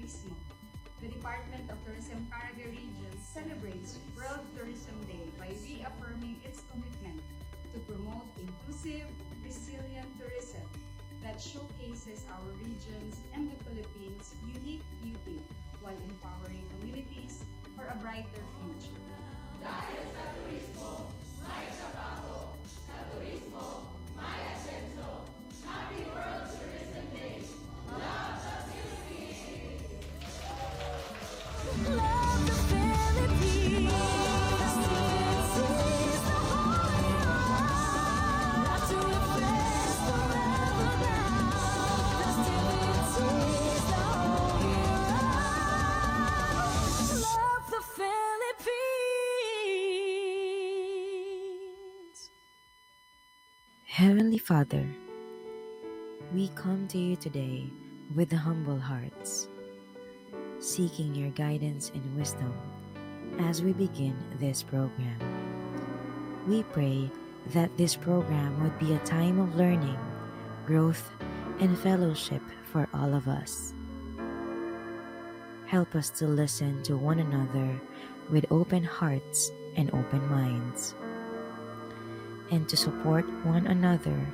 Turismo. The Department of Tourism Caraga Region celebrates World Tourism Day by reaffirming its commitment to promote inclusive, resilient tourism that showcases our region's and the Philippines' unique beauty while empowering communities for a brighter future. Love the Philippines. Seize the holy heart to refresh forever now. Festivities, the whole year round. Love the Philippines. Heavenly Father, we come to you today with humble hearts, seeking your guidance and wisdom as we begin this program. We pray that this program would be a time of learning, growth, and fellowship for all of us. Help us to listen to one another with open hearts and open minds, and to support one another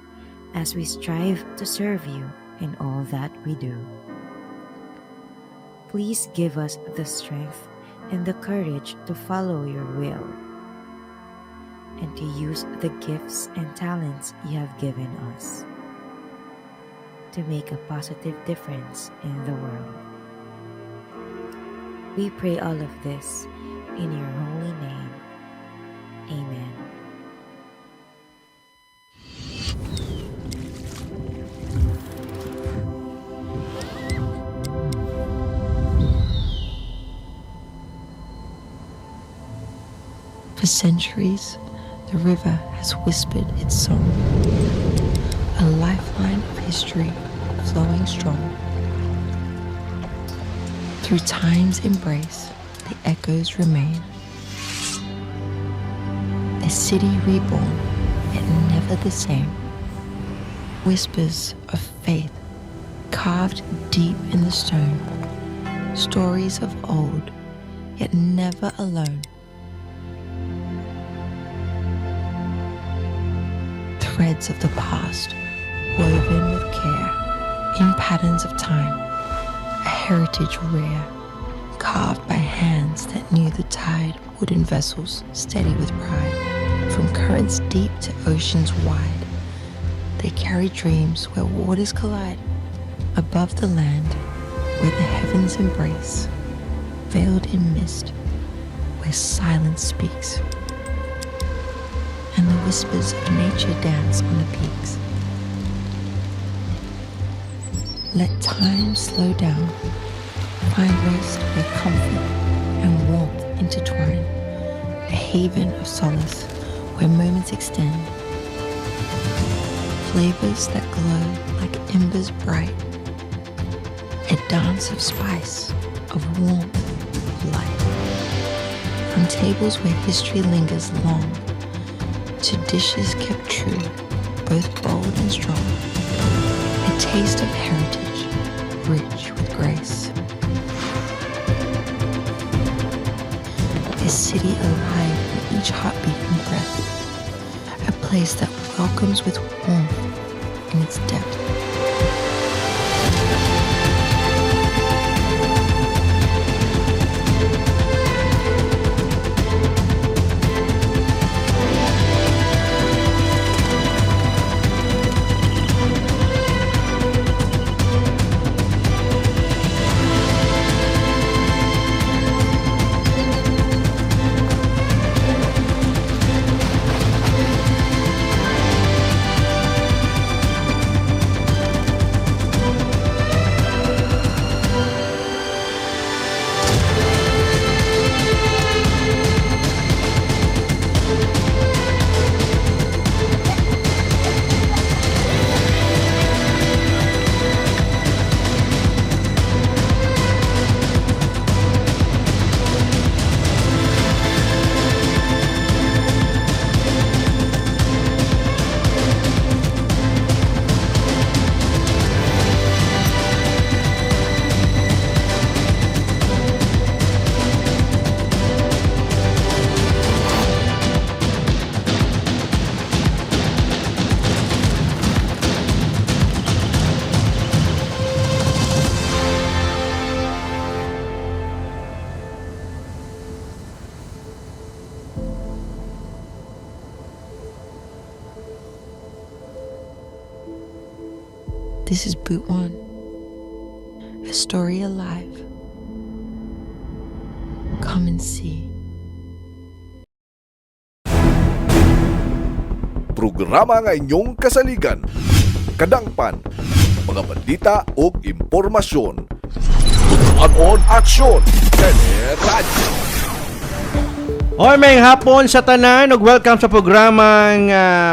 as we strive to serve you in all that we do. Please give us the strength and the courage to follow your will and to use the gifts and talents you have given us to make a positive difference in the world. We pray all of this in your holy name. Amen. For centuries, the river has whispered its song, a lifeline of history flowing strong. Through time's embrace, the echoes remain. A city reborn, yet never the same. Whispers of faith carved deep in the stone. Stories of old, yet never alone. Threads of the past, woven with care, in patterns of time, a heritage rare, carved by hands that knew the tide, wooden vessels steady with pride. From currents deep to oceans wide, they carry dreams where waters collide, above the land where the heavens embrace, veiled in mist where silence speaks, and the whispers of nature dance on the peaks. Let time slow down, find rest where comfort and warmth intertwine, a haven of solace where moments extend, flavors that glow like embers bright, a dance of spice, of warmth, of light, from tables where history lingers long, to dishes kept true, both bold and strong. A taste of heritage, rich with grace. A city alive in each heartbeat and breath. A place that welcomes with warmth in its depth. This is Boot One, a story alive. Come and see. Programa nga inyong kasaligan, kadangpan, mga balita o impormasyon. Tutuan aksyon, Teleradyo. Hoy, may hapon sa tanan ug welcome sa programang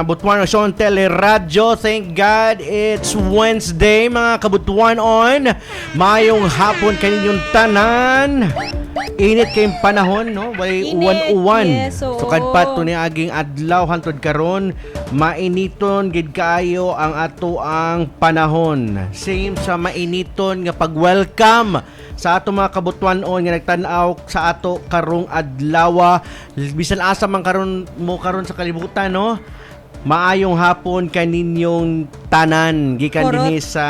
Butuan Aksyon Teleradyo. Thank God it's Wednesday mga kabutuanon. Mayong hapon kaninyong tanan. Init kayong panahon, no? Way uwan-uwan. Yes, oo. So kadpat to ni aging adlaw hantod karon, mainiton gid kaayo ang ato ang panahon. Same sa mainiton nga pag-welcome sa ato mga kabutuanon nga nagtan-aw sa ato karong adlaw. Bisan asa man karon sa kalibutan, no? Maayong hapon kaninyong tanan gikan dinhi sa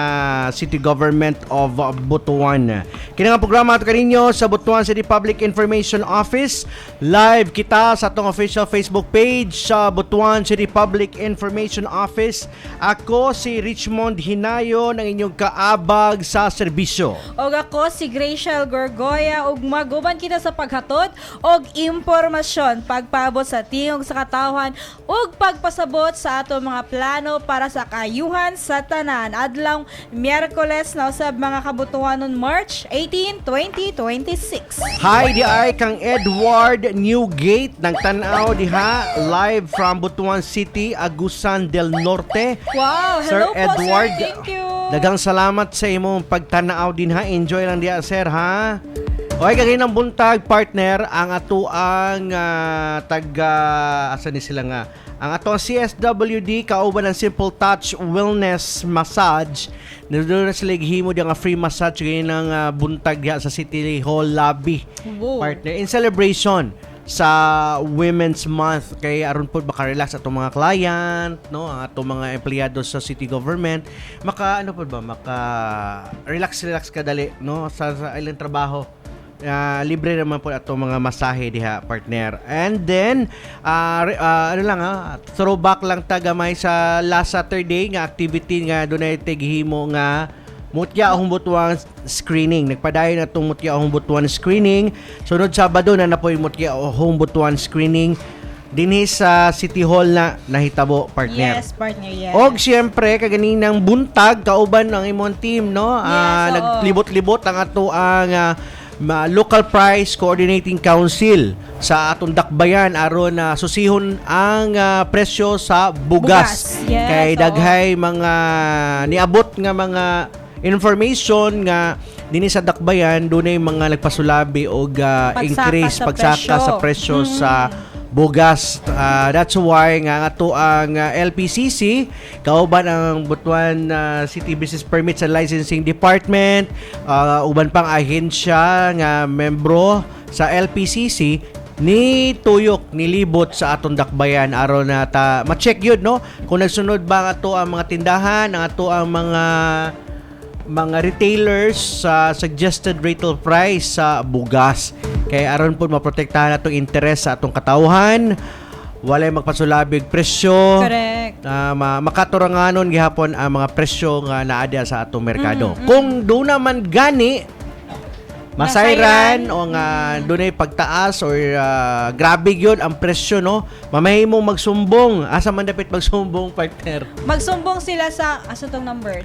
City Government of Butuan. Kini nga programa ato kaninyo sa Butuan City Public Information Office. Live kita sa atong official Facebook page sa Butuan City Public Information Office. Ako si Richmond Hinayo ng inyong kaabag sa serbisyo. Og ako si Graciel Gorgoya ug maguban kita sa paghatod og impormasyon, pagpaabot sa tingog sa katawhan ug pagpasabot sa ato mga plano para sa kayuhan sa tanan adlaw Miyerkules na usab mga kabutuanon March 18, 2026. Hi, di ay kang Edward Newgate nagtan-aw diha live from Butuan City, Agusan del Norte. Wow, Sir hello po Edward, sir. Thank you. Dagang salamat sa imong pagtanaw din ha. Enjoy lang diha sir ha. Okay, kaginang buntag partner ang ato ang asa ni sila nga. Ang atong CSWD kauban ng Simple Touch Wellness Massage. Doon na sila himo di nga free massage ngayon ng buntag diha sa City Hall lobby. Wow. Partner in celebration sa Women's Month kay aron po maka-relax atong mga client, no, ang atong mga empleyado sa city government, maka relax ka dali, no, sa ilang trabaho. Libre naman po atong mga masahe diha partner. And then throwback lang tagamay sa last Saturday nga activity nga dunay tighimo nga Mutya Ahong Butuan screening. Nagpadayon na itong Mutya Ahong Butuan screening. Sunod Sabado na po yung Mutya Ahong Butuan screening dinhi sa City Hall na nahitabo partner. Yes, partner, yes. Og siyempre kaganinang buntag kauban ang imong team, no? Yes, oo. Naglibot-libot ang ato ang Local Price Coordinating Council sa atong dakbayan aron na susihon ang presyo sa bugas. Yes, Kay oo. daghay mga niabot nga mga information nga dinhi sa dakbayan dunay mga nagpasulabi og increase pagsaka sa presyo sa bugas. That's why nga ato ang LPCC kauban ang Butuan City Business Permits and Licensing Department, uban pang ahensya nga membro sa LPCC ni tuyok nilibot sa atong dakbayan aron na ta ma-check yun, no, kung nagsunod ba ang ato ang mga tindahan, ang ato ang mga retailers sa suggested retail price sa bugas. Kay aron po maprotektahan atong interes sa atong katawhan, walay magpasulabig presyo. Correct. Makaturanganon gihapon ang mga presyo nga naada sa atong merkado. Kung do naman gani masayran o nga dunay pagtaas or grabe gyud ang presyo, no, mamahimong magsumbong. Asa man dapat magsumbong partner? Magsumbong sila sa tong number.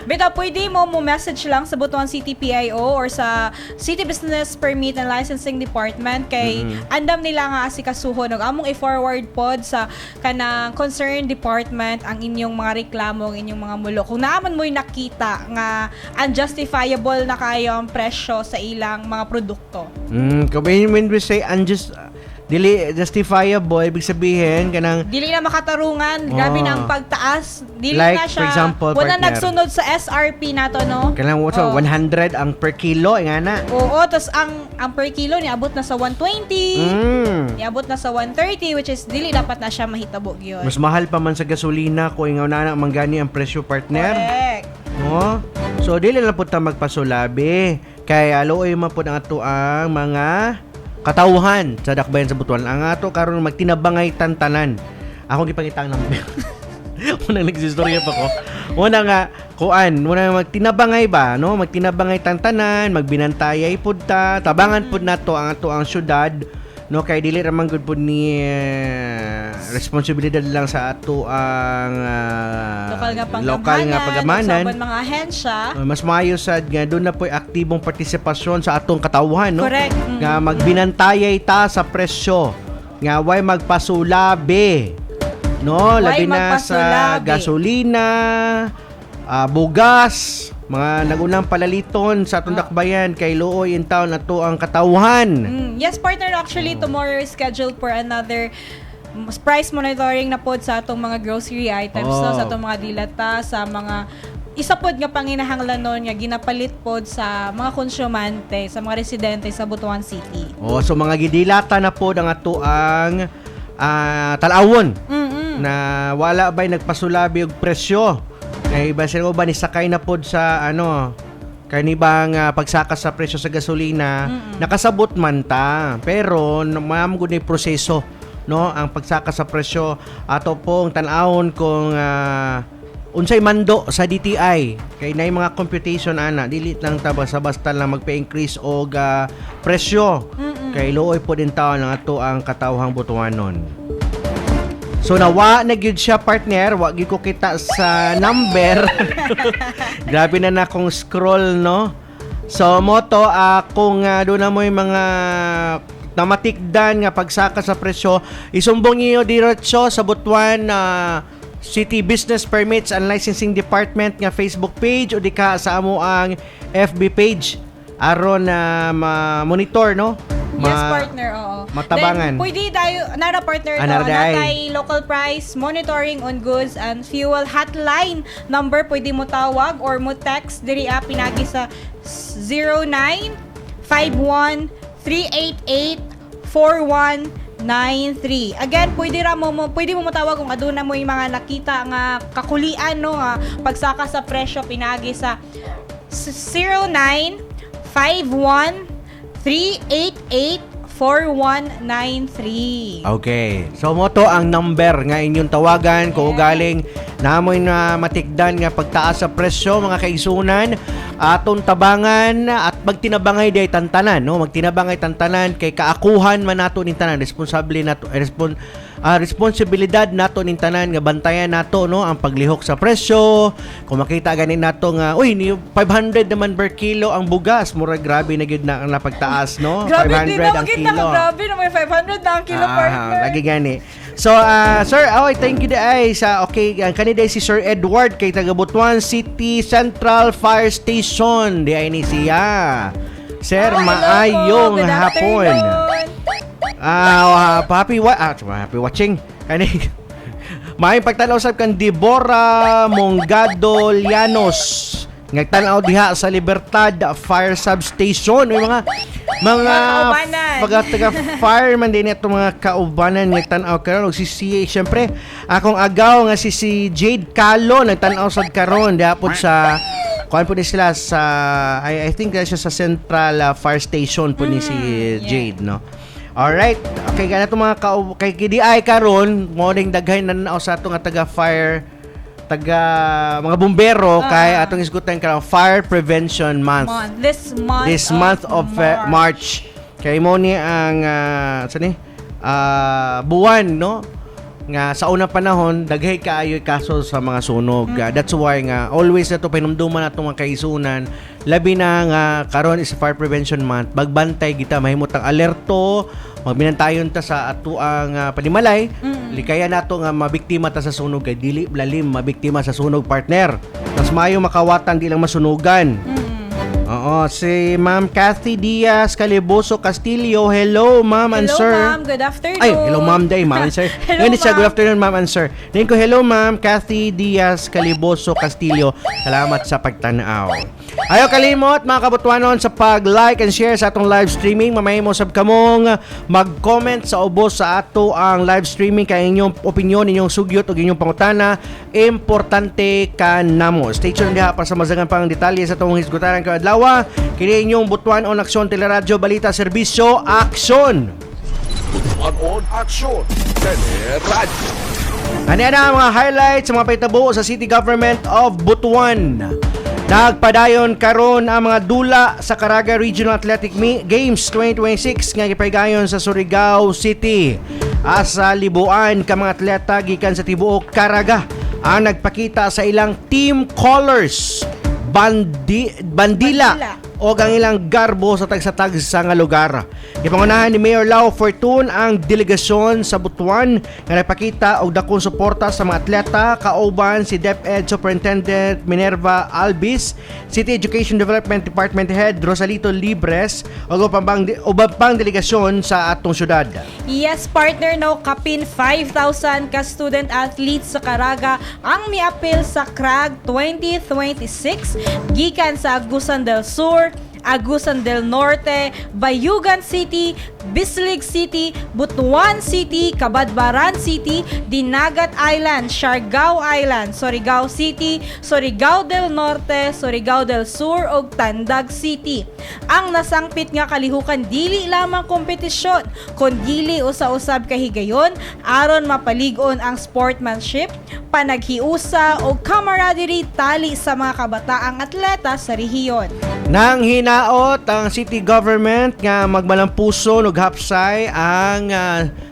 Bita pwede mo message lang sa Butuan City PIO or sa City Business Permit and Licensing Department kay andam nila nga asikasuhon og among i-forward pod sa kanang concerned department ang inyong mga reklamo, ang inyong mga mulo. Kung naaman mo'y nakita nga unjustifiable na kayo ang presyo sa ilang mga produkto. When we say dili justifiable, ibig sabihin kanang Dili na makatarungan, grabe na ang pagtaas. Dili Like, na siya. for example, wala partner, nagsunod sa SRP nato, no? kanang Oo. 100 ang per kilo nga na. Oo, tapos ang per kilo niabot na sa 120. Niabot na sa 130 which is dili dapat na siya mahitabo gyud. Mas mahal pa man sa gasolina kung ingaw na manggani ang presyo partner. Correct. No? So dili na po ta magpasulabi. Kay aloy man po ang ato ang mga katawhan sa dakbayan sa Butuan. Ang ato karon magtinabangay tantanan. Ako gipangitang number. Unang nagsistorya pa ko. Una nga, magtinabangay ba, no? Magtinabangay tantanan, magbinantayay pud ta, tabangan pud nato ang ato ang syudad, no? Kay dili ra man gud pud ni responsibilidad lang sa ato ang lokal nga pagamanan. Sa mga ahensya. Mas maayo sad nga doon na po'y aktibong partisipasyon sa atong katawhan, no? Correct. Nga magbinantayay ta sa presyo. Nga way magpasulabi. No, labi na sa gasolina, bugas, mga nagunang palaliton sa atong dakbayan kay luoy in town ato ang katawhan. Yes, partner, actually tomorrow is scheduled for another price monitoring na pod sa atong mga grocery items, no, sa atong mga dilata, sa mga isa pod nga panginahanglan nun nga ginapalit pod sa mga konsyumante, sa mga residente sa Butuan City. So mga gidilata na pod ang ato ang talawon na wala ba'y nagpasulabi og presyo. Kay basin mo ba ni sakay na pod sa kanibang pagsaka sa presyo sa gasolina, nakasabot man ta. Pero ma'am gud ni proseso, no, ang pagsaka sa presyo ato pong tan-awon kung unsay mando sa DTI kay nay mga computation ana dili lang ta basta lang magpa-increase og presyo kay luoy po din taon ang ato ang katawhang Butuanon. So nawa na gyud siya, partner, wa gyud ko kita sa number. Grabe na akong scroll, no. So moto kung doon na mo yung mga namatikdan nga pagsaka sa presyo, isumbong niyo diretso sa Butuan City Business Permits and Licensing Department nga Facebook page o di ka sa amo ang FB page aron na monitor, no. Yes, partner, oo. Matabangan. Then, pwede tayo, nara partner, natay local price, monitoring on goods and fuel hotline number, pwede mo tawag or mo text diri pinagi sa 0951-388-4193. Again, pwede mo matawag kung aduna mo yung mga nakita nga kakulian, no, nga pagsaka sa presyo pinagi sa 0951-388-4193. Okay. So moto ang number nga inyong tawagan kung galing namoy na matikdan nga pagtaas sa presyo, mga kaisunan, aton tabangan at magtinabangay day tantanan, no? Magtinabangay tantanan kay kaakuhan man nato ning tanan, responsibilidad nato ning tanan nga bantayan nato, no, ang paglihok sa presyo. Kung makita ganin nato nga ni 500 naman per kilo ang bugas, mura grabe na gyud na ang napagtaas, no. Grabe, 500 ang kilo. Grabe na may 500 na ang kilo, partner. Lagi gani. So, sir, thank you ay sa kanina si Sir Edward kay taga Butuan City Central Fire Station. Di ay ni siya. Sir, maayong hapon. Happy watching. May pagtanaw sab kan Deborah Mongado Llanos. Ngagtanaw diha sa Libertad Fire Substation. May mga taga fireman din ito, mga kaubanan ngagtanaw karon og si syempre akong agaw nga si Jade Calo nagtanaw sad karon dapod sa kuan po ni sila sa I think siya sa Central Fire Station po ni si Jade, no. Alright, okay, ganito mga kay KDI karon mo ding daghay na sa ato nga mga bumbero kay atong isgutan karon Fire Prevention Month. This month of March. Kay mo ni ang buwan, no, nga sa unang panahon daghay kaayoy kaso sa mga sunog. That's why nga always nato pinumduman nato mga kaisunan, labi na nga karon is Fire Prevention Month. Magbantay kita, mahimot ang alerto, magbinantayon ta sa ato ang panimalay. Likaya nato nga mabiktima ta sa sunog kay dili lalim mabiktima sa sunog, partner. Mas maayo makawatan di lang masunugan. Oo, si Ma'am Kathy Diaz Caliboso Castillo. Hello, Ma'am and Sir. Hello, Ma'am. Good afternoon. Ay, hello, Ma'am. Day, Ma'am and Sir. Hello, Ma'am. Good afternoon, Ma'am and Sir. Ngayon ko, hello, Ma'am Kathy Diaz Caliboso Castillo. Salamat sa pagtanaw. Ayaw kalimot, mga kabutuanon, sa pag-like and share sa atong live streaming. Mamay mo sab kamong mag-comment sa ubos sa ato ang live streaming kay inyong opinion, inyong sugyot o inyong pangutana. Importante ka namo. Stay tuned diha para sa mazagan pang detalye sa atong hisgutaran kaadlaw. Kini inyong Butuan on Aksyon Teleradyo Balita Serbisyo Aksyon. Butuan on Aksyon Teleradyo. Ano na ang mga highlights sa mga paitabo sa City Government of Butuan. Nagpadayon karon ang mga dula sa Caraga Regional Athletic Games 2026 nga gipahigayon sa Surigao City. Asa libuan ka mga atleta gikan sa tibuok Caraga ang nagpakita sa ilang team colors, bandila o ang ilang garbo sa tagsatag sa nga lugar. Ipangunahan ni Mayor Lau Fortun ang delegasyon sa Butuan nga nagpakita og dakong suporta sa mga atleta kauban si DepEd Superintendent Minerva Albis, City Education Development Department Head Rosalito Libres ug ubang pang delegasyon sa atong syudad. Yes, partner, no, kapin 5,000 ka student athletes sa Caraga ang miapil sa CRAG 2026 gikan sa Agusan del Sur, Agusan del Norte, Bayugan City, Bislig City, Butuan City, Cabadbaran City, Dinagat Island, Siargao Island, Surigao City, Surigao del Norte, Surigao del Sur ug Tandag City. Ang nasangpit nga kalihukan dili lamang kompetisyon kun dili usa-usab kahigayon aron mapalig-on ang sportsmanship, panaghiusa ug camaraderie tali sa mga kabataang atleta sa rehiyon. Nang hinaot ang city government nga magmalampuso ug hapsay ang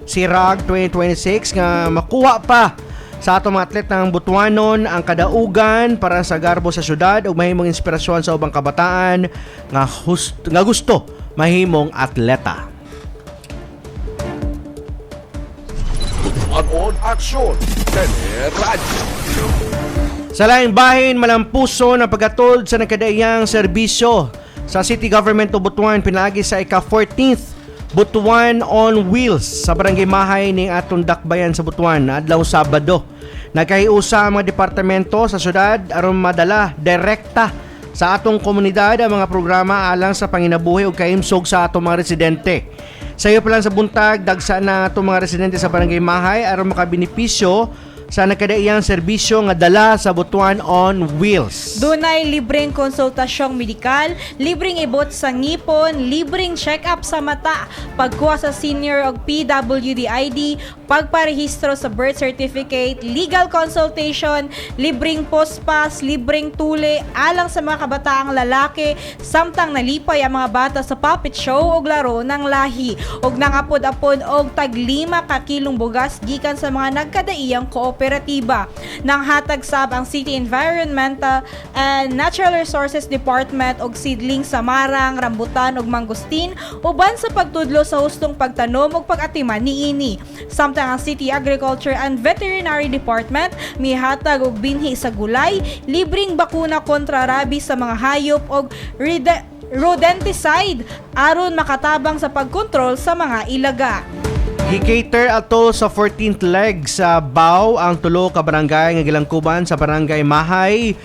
CIRAG 2026 nga makuha pa sa atong mga atlet ng Butuanon ang kadaugan para sa garbo sa syudad ug mahimong inspirasyon sa ubang kabataan nga gusto mahimong atleta. On aksyon, Teleradyo. Sa laing bahin, malampuso ng pagkatod sa nakadaiyang serbisyo sa City Government of Butuan pinaagi sa ika-14th Butuan on Wheels sa Barangay Mahay ning atong dakbayan sa Butuan adlaw Sabado. Nagkahiusa ang mga departamento sa syudad aron madala direkta sa atong komunidad ang mga programa alang sa panginabuhi ug kahimsog sa atong mga residente. Sayo pa lang sa buntag, dagsa na atong mga residente sa Barangay Mahay aron makabenepisyo sa nakadaiyang serbisyo nga dala sa Butuan on Wheels. Dunay libreng konsultasyong medikal, libreng ibot sa ngipon, libreng check-up sa mata, pagkuha sa senior og PWD ID, pagparehistro sa birth certificate, legal consultation, libreng postpass, libreng tule alang sa mga kabataang lalaki, samtang nalipay ang mga bata sa puppet show og laro ng lahi, og nangapod-apod og tag 5 ka kilong bugas gikan sa mga nagkadaiyang kooperatiba. Nang hatag sab ang City Environmental and Natural Resources Department og seedling sa marang, rambutan ug mangustin uban sa pagtudlo sa hustong pagtanom ug pag-atiman niini. Samtang ang City Agriculture and Veterinary Department mihatag og binhi sa gulay, libreng bakuna kontra rabies sa mga hayop ug rodenticide aron makatabang sa pagkontrol sa mga ilaga. Gi-cater ato sa 14th leg sa BAW ang tulo ka barangay nga gilangkuban sa Barangay Mahay,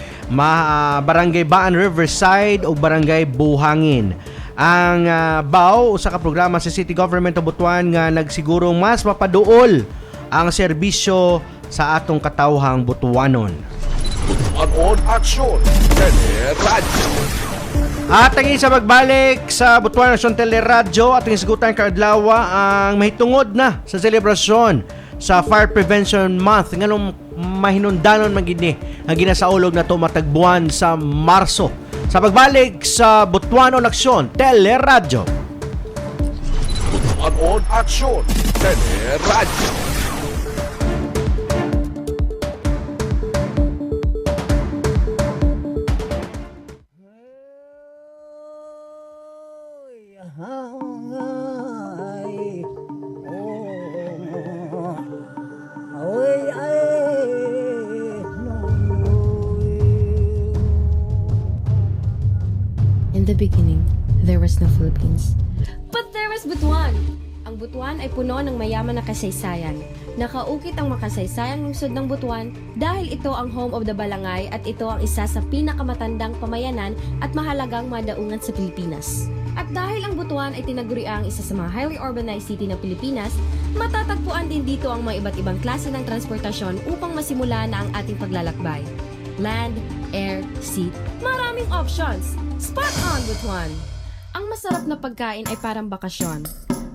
Barangay Baan Riverside ug Barangay Buhangin. Ang BAW usa ka programa sa City Government of Butuan nga nagsigurong mas mapaduol ang serbisyo sa atong katawhang Butuanon. On aksyon, Teleradyo. At ang isa magbalik sa Butuan Nasyon Teleradyo at ang isgutan kaadlaw ang mahitungod na sa selebrasyon sa Fire Prevention Month nganong mahinundanon man gid ni ang ginasaulog na to matagbuan sa Marso. Sa pagbalik sa Butuan on Aksyon Teleradyo. On aksyon, Teleradyo. In the beginning, there was no Philippines. But there was Butuan. Ang Butuan ay puno ng mayaman na kasaysayan. Nakaukit ang makasaysayang lungsod ng Butuan dahil ito ang home of the Balangay at ito ang isa sa pinakamatandang pamayanan at mahalagang madaungan sa Pilipinas. At dahil ang Butuan ay tinaguriang isa sa mga highly urbanized city ng Pilipinas, matatagpuan din dito ang mga iba't ibang klase ng transportasyon upang masimula na ang ating paglalakbay. Land, air, sea, maraming options. Spot on, Butuan! Ang masarap na pagkain ay parang bakasyon.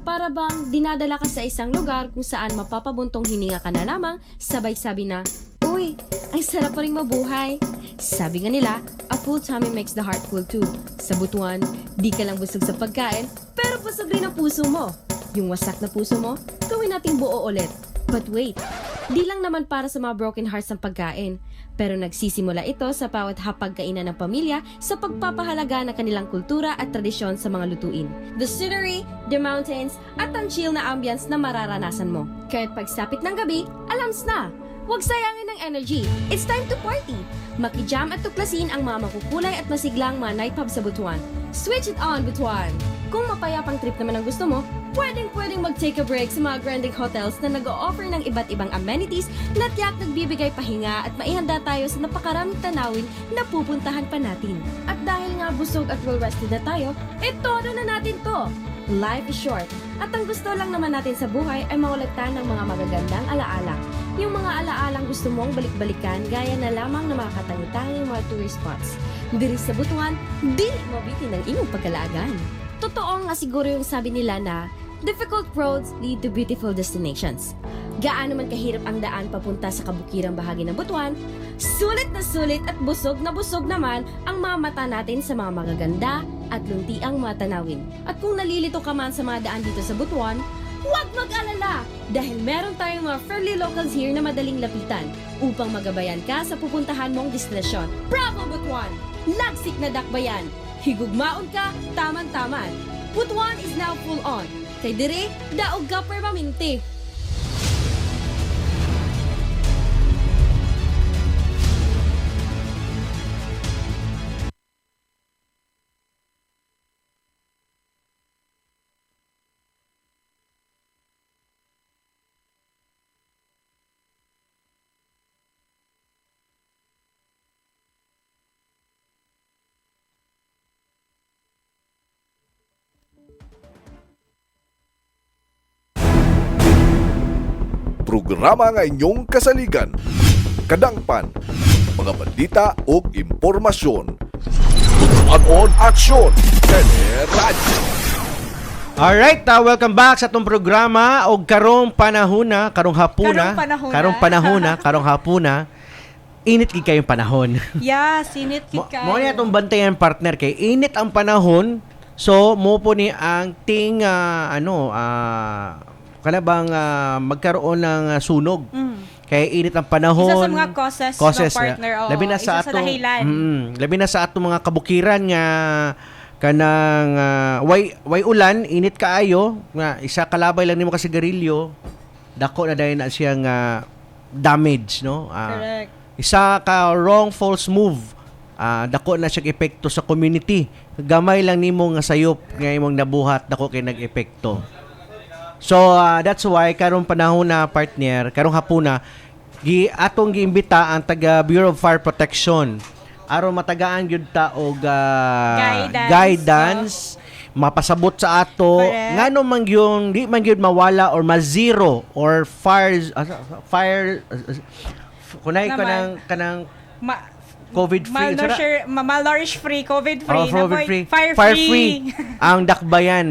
Para bang dinadala ka sa isang lugar kung saan mapapabuntong hininga ka na lamang, sabay sabi na, "Uy, ang sarap pa rin mabuhay." Sabi nga nila, a full tummy makes the heart full too. Sa Butuan, di ka lang busog sa pagkain, pero busog rin ang puso mo. Yung wasak na puso mo, gawin nating buo ulit. But wait, di lang naman para sa mga broken hearts ang pagkain, pero nagsisimula ito sa bawat hapagkainan ng pamilya sa pagpapahalaga ng kanilang kultura at tradisyon sa mga lutuin. The scenery, the mountains, at ang chill na ambience na mararanasan mo. Kaya't pagsapit ng gabi, alams na! Huwag sayangin ng energy. It's time to party! Makijam at tuklasin ang mga makukulay at masiglang mga night pub sa Butuan. Switch it on, Butuan! Kung mapayapang trip naman ang gusto mo, pwedeng mag-take a break sa mga branding hotels na nag-o-offer ng iba't ibang amenities na tiyak nagbibigay pahinga at maihanda tayo sa napakaraming tanawin na pupuntahan pa natin. At dahil nga busog at well-rested na tayo, todo na natin to! Life is short, at ang gusto lang naman natin sa buhay ay mawalagtan ng mga magagandang alaala. Yung mga alaalang gusto mong balik-balikan gaya na lamang ng mga katangi-tanging mga tourist spots. Diri sa Butuan, dili mabitin ng iyong pagkalaagan. Totoo nga siguro yung sabi nila na difficult roads lead to beautiful destinations. Gaano man kahirap ang daan papunta sa kabukirang bahagi ng Butuan, sulit at busog na busog naman ang mga mata natin sa mga magaganda at luntiang mga tanawin. At kung nalilito ka man sa mga daan dito sa Butuan, huwag mag-alala dahil meron tayong mga friendly locals here na madaling lapitan upang magabayan ka sa pupuntahan mong destinasyon. Bravo, Butuan! Lagsik na dakbayan! Higugmaon ka, taman-taman. Butuan is now full on. Kay dire, daog ka permanente. Programa nga inyong kasaligan. Kadangpan, mga balita o impormasyon. Butuan Aksyon, Radyo. Alright, welcome back sa itong programa og karong panahona, karong hapuna. Init gid kayong panahon. Yes, init gid kayo. Mo niya itong bantayan partner kay init ang panahon. So mo po ni ang ting kanabang magkaroon ng sunog. Kaya init ang panahon. Isa sa mga causes ng partner. Labi na sa ato. Labi na sa ato mga kabukiran nga kanang way ulan, init kaayo nga isa kalabay lang nimo ka sigarilyo, dako na dayon na siyang damage, no? Correct. Isa ka wrong false move, dako na siyang epekto sa community. Gamay lang nimo nga sayop nga imong nabuhat, dako kay nag-epekto. So that's why karong panahon na partner, karong hapuna atong giimbita ang taga Bureau of Fire Protection aron matagaan gyud ta og guidance mapasabot sa ato ngano man gyud di man gyud mawala or ma-zero or fire kunay kanang COVID-free. Malnourished-free, COVID-free, fire-free. Ang dakbayan.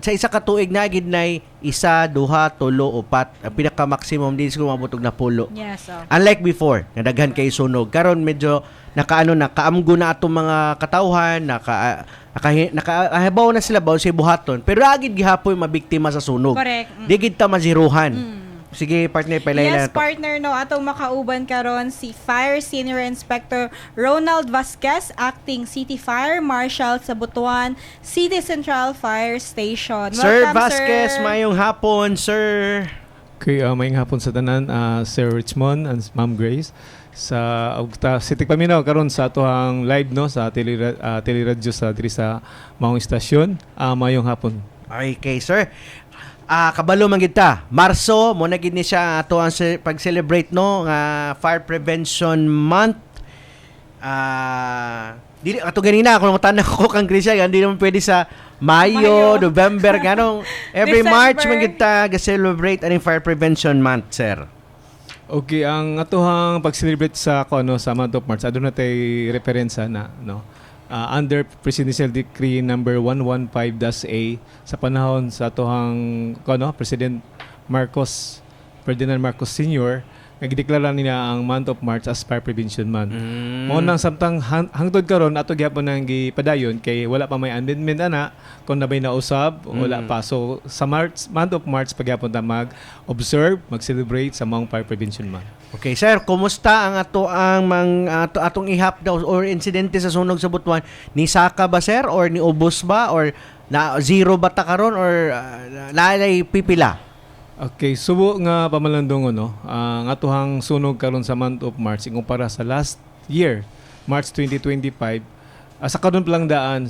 Sa isa ka tuig na, gidnay, 1, 2, 3, 4. Ang pinaka-maximum, di siguro mabutog na 10. Yes, so. Unlike before, nadaghan kay sunog. Karon medyo, nakaamgo na atong mga katawhan, nakahabaw na sila baon sa buhaton. Pero agid gihapoy mabiktima sa sunog. Correct. Di gid ta maziruhan. Sige, partner, pailay yes, partner, no. Atong makauban karon si Fire Senior Inspector Ronald Vasquez, Acting City Fire Marshal sa Butuan City Central Fire Station. Sir Welcome, Vasquez, sir. mayong hapon, sir. Okay, mayong hapon sa tanan, Sir Richmond and Ma'am Grace. Sa City Paminaw karon sa atohang live, no, sa teleradyo sa diri sa maong istasyon. Mayong hapon. Okay, sir. Kabalo man gid ta. Marso mo na gid ni siya ato ang pag-celebrate, no, nga Fire Prevention Month. Dili ato ganina kung tanan ko kang Grisha, hindi naman pwede sa Mayo, November ganong every March man gid ta ga-celebrate ang Fire Prevention Month, sir. Okay, ang atohang pag-celebrate sa sa month of March, aduna tay referensya na, no. under Presidential Decree number 115-A sa panahon sa atohang President Ferdinand Marcos Sr. nagdeklara nila ang month of March as Fire Prevention Month. Mo nang samtang hangtod karon ato gyapon nang gipadayon kay wala pa may amendment ana kung nabay na usab wala pa. So sa month of March pagyapon ta mag-observe, mag-celebrate sa maong Fire Prevention Month. Okay, sir, kumusta ang atong ihap daw or insidente sa sunog sa Butuan? Ni saka ba, sir, or ni ubos ba, or na zero ba ta karon, or nalay pipila? Okay, subo nga pamalandong ang atuhang sunog karon sa month of March ikumpara sa last year, March 2025. Sa karon pa lang daan,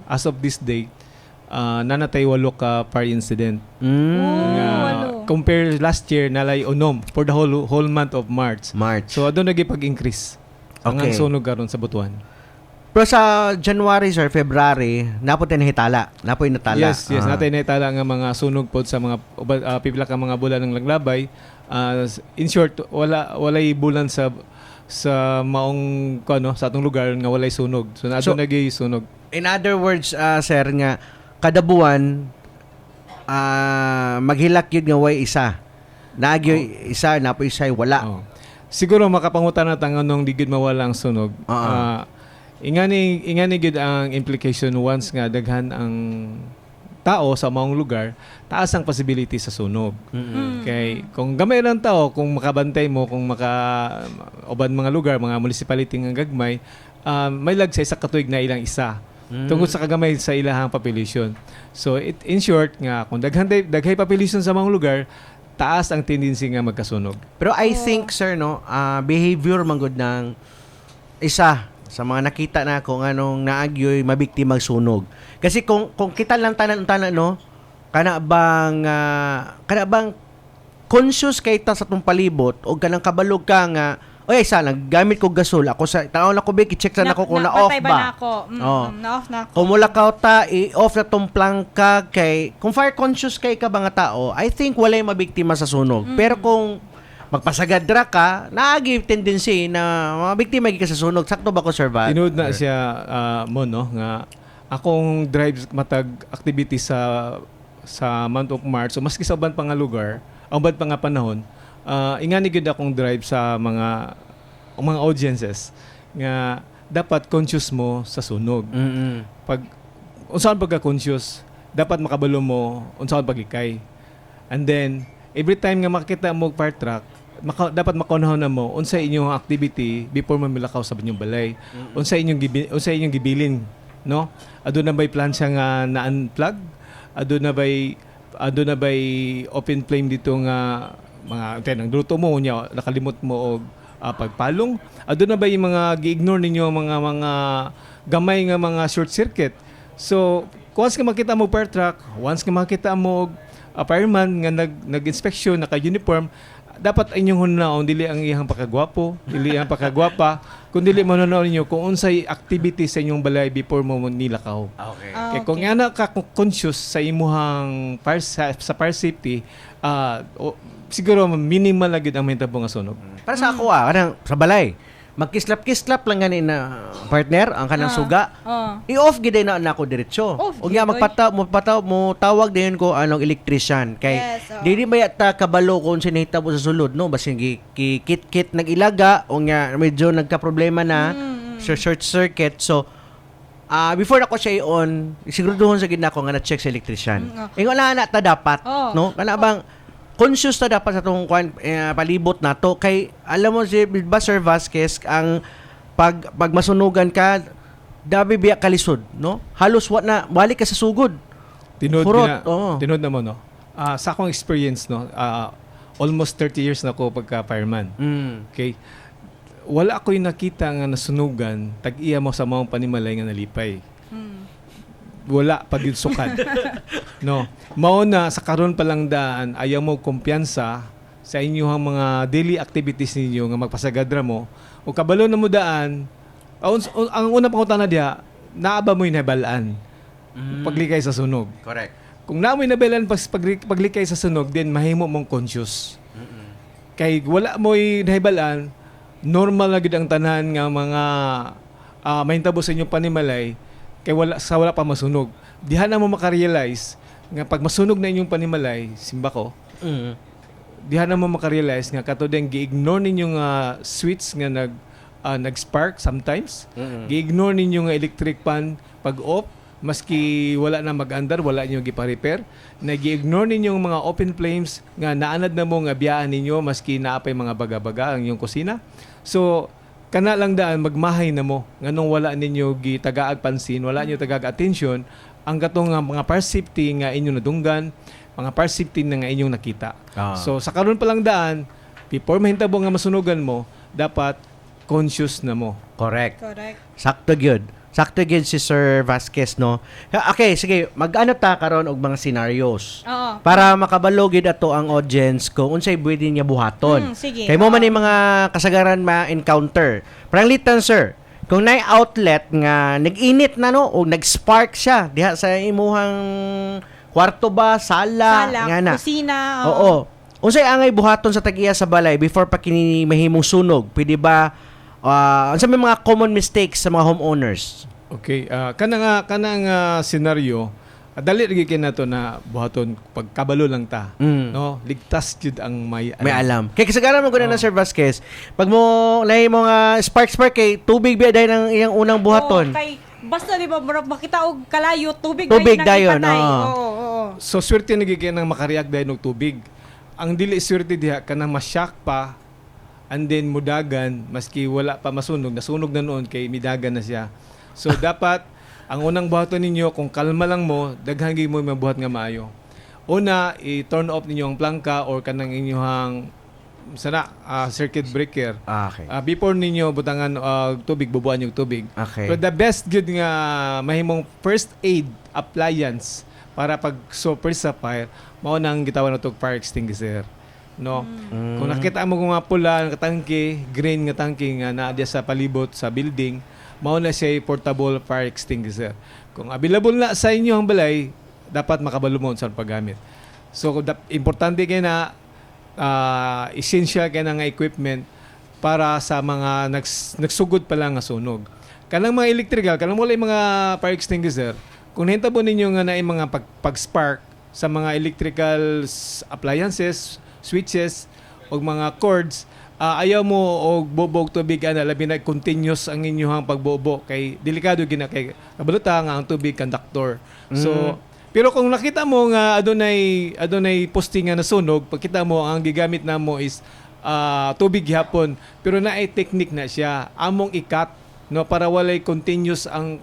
as of this date, nanatay 8 ka fire incident. Compare last year nalay unom for the whole month of March. So adto nagipag-increase ang sunog karon sa Butuan. Pero sa January, sir, February, napoy natala. Yes, natay nahitala nga mga sunog pod sa mga pipila ka mga bulan ng laglabay. In short, walay bulan sa maong sa atong lugar nga walay sunog. So nato nagay sunog. In other words, sir, nga kada buwan maghilak yun nga way isa. Nagyoy isa, napoy isa wala. Siguro makapangutan natin anong digid mawala ang sunog. Ingani gid ang implication once nga daghan ang tao sa maong lugar, taas ang possibility sa sunog. Kay kung gamay lang tao, kung makabantay mo, kung uban mga lugar, mga municipality nga gagmay, may lagsay sa katuig na ilang isa. Tungkol sa kagamay sa ilahang population. So in short nga kung daghay population sa maong lugar, taas ang tendency nga magkasunog. Pero I think, sir, behavior manggod ng isa sa mga nakita na kung anong naagyoy mabiktima sunog. Kasi kung kita lang tanan kana bang conscious kay ta sa tong palibot o kanang kabalog ka nga oy isa naggamit ko gasol ako sa taon ako ba i-check sa nako kung na-off ba. Na-off na ako. Kung mula ka ta i-off na tong plangka kay kung fire conscious kay ka ba nga tao, I think walay mabiktima sa sunog. Pero kung magpasagadra ka, naagi tendency na mabiktima ka sa sunog. Sakto ba ko, Sir Val? Tinood na siya nga akong drive matag activity sa month of March. So maski sa uban pa nga lugar, ang uban pa nga panahon, ingani gid akong drive sa mga audiences nga dapat conscious mo sa sunog. Pag unsaon pagka-conscious, dapat makabalo mo unsaon pagikay. And then every time nga makita mo fire truck, dapat makunahon na mo unsa inyong activity before mo milakaw sa inyong balay. Unsa inyong gibilin, no? Ado na bay plancha nga na-unplug? Ado na bay open flame dito nga mga nagluto mo nya nakalimot mo og pagpalong? Ado na bay mga gi-ignore ninyo mga gamay nga mga short circuit? So, once ka makita mo fire truck, once ka makita mo fireman nga nag-inspection, naka-uniform, dapat inyong hunaon dili ang iyang pakagwapo, dili ang pakagwapa, kung dili mo hunaon ninyo kung unsay activity sa inyong balay before mo nilakaw. Okay. Kaya kung ana ka conscious sa imuhang sa fire safety, siguro minimal lagi ang mahitabo nga sunog. Para sa ako kanang sa balay, magkislap-kislap lang ganin na partner ang kanang suga. I-off gid na ako diretso. O nga mo tawag din ko anong electrician kay dili ba yata kabalo kung sinahitabo sa sulod no basin kit nagilaga o nga medyo nagka-problema na sa short circuit. So before ako siya on siguraduhon sa gid nako nga na-check sa electrician. Ingon na ta dapat no kana bang conscious ta dapat sa tong palibot nato kay alam mo si Sir Vasquez ang pag masunugan ka dabi biya kalisod no halos balik ka sa sugod tinood na mo no sa akong experience no almost 30 years na ko pagka fireman. Okay, wala ako'y nakita nga nasunugan tag-iya mo sa maong panimalay nga nalipay. Wala pagilsukan. No. Mao na sa karon pa lang daan ayaw mo kumpiyansa sa inyong mga daily activities ninyo nga magpasagadra mo o kabalo na mo daan ang una pang utana diha naaba mo inabalaan paglikay sa sunog. Correct. Kung naamoy nabalaan paglikay sa sunog then mahimo mong conscious. Kay wala mo nahibalaan normal na gid ang tanan nga mga mahintabo sa inyong panimalay kay wala pa masunog. Diha na mo makarealize nga pag masunog na inyong panimalay, simba ko, diha na mo makarealize nga kato din gi-ignore ninyo nga switch nga nag-spark sometimes. Gi-ignore ninyo nga electric pan pag off maski wala na mag-andar, wala niyo gipa-repair. Nag-ignore ninyo mga open flames nga naanad na mo nga biyaan ninyo maski naapay mga baga-baga ang inyong kusina. So kana lang daan magmahay na mo nganong wala ninyo gitagaag pansin, wala niyo tagag attention ang katong mga fire safety nga inyong nadunggan, mga fire safety na nga inyong nakita. So sa karon pa lang daan, before mahintabo nga masunugan mo, dapat conscious na mo. Correct. Correct. Sakto gyud. Sakto gyud si Sir Vasquez, no? Okay, sige, mag-ano ta karon og mga scenarios. Oo. Para makabalo gyud ato ang audience kung unsay pwede niya buhaton. Sige. Kay mo man yung mga kasagaran ma-encounter. Pranglitan, sir, kung naay outlet nga nag-init na no o nag-spark siya diha sa imuhang kwarto ba, sala, nga na. Kusina. Oo. Unsay angay buhaton sa tag-iya sa balay before pa kini mahimong sunog? Pwede ba unsa may mga common mistakes sa mga homeowners? Okay, kanang scenario, dali lagi kay nato na buhaton pagkabalo lang ta. No, ligtas jud ang may alam. Kay kasagaran mo guna na Sir Vasquez, pag mo lahi mo nga spark kay tubig ba dahil ang iyang unang buhaton. Kay basta di ba makita og kalayo tubig dayon. Oo. So swerte nagiging nang makariak dahil og tubig. Ang dili swerte diha kanang ma-shock pa and then mudagan maski wala pa masunog, nasunog na noon kay midagan na siya. So dapat ang unang buhaton ninyo kung kalma lang mo, daghan gyud mo mabuhat nga maayo. Una, i-turn off ninyo ang plangka or kanang inyong circuit breaker. Okay. Before ninyo butangan tubig, bubuan yung tubig. Okay. So the best good nga mahimong first aid appliance para pag first sa fire, mao nang gitawan natog fire extinguisher. No. Kung nakita mo mga pula nga tangke, green nga tangke nga naa diya sa palibot sa building, mao na siya portable fire extinguisher. Kung available na sa inyo ang balay, dapat makabalo mo sa paggamit. So importante kay na essential kay na nga equipment para sa mga nagsugod pa lang nga sunog. Kanang mga electrical, kanang wala mga fire extinguisher, kung nahitabo ninyo nga na mga pag-spark sa mga electrical appliances, switches o mga cords, ayaw mo og bobog tubig labi na continuous ang inyong pagbobo kay delikado gina kay kabaluta nga ang tubig conductor. So pero kung nakita mo nga adunay posting nga nasunog, pagkita mo ang gigamit namo is tubig hapon pero naay technique na siya among ikat no para walay continuous ang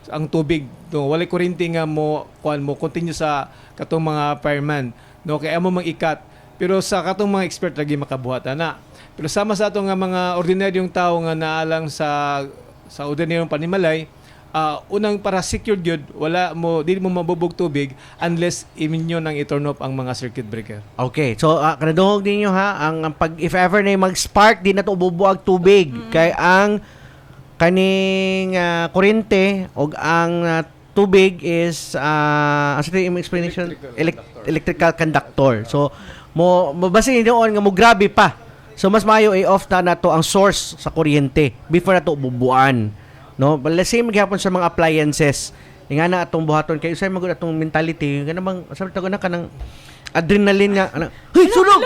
ang tubig no walay kuryente nga mo continuous sa katong mga fireman. No, kaya mo mang-ikat. Pero sa katong mga expert lagi makabuhatan na. Pero sama sa ato nga mga ordinaryong tao nga naalang sa ordinaryong panimalay, unang para secure gyud, dili mo mabubog tubig unless iminyo nang i-turn off ang mga circuit breaker. Okay. So kanadungog ninyo ha, ang pag if ever na mag-spark di na to bubuag tubig kay ang kaning kuryente og ang tubig is as yung explanation electrical conductor. So mo basin doon nga mo grabe pa. So mas maayo i-off na nato ang source sa kuryente before nato bubuan. No? But the same gyapon sa mga appliances. Nga na atong buhaton kay usay magud atong mentality nga namang sabi tago na kanang adrenaline nga hey sunog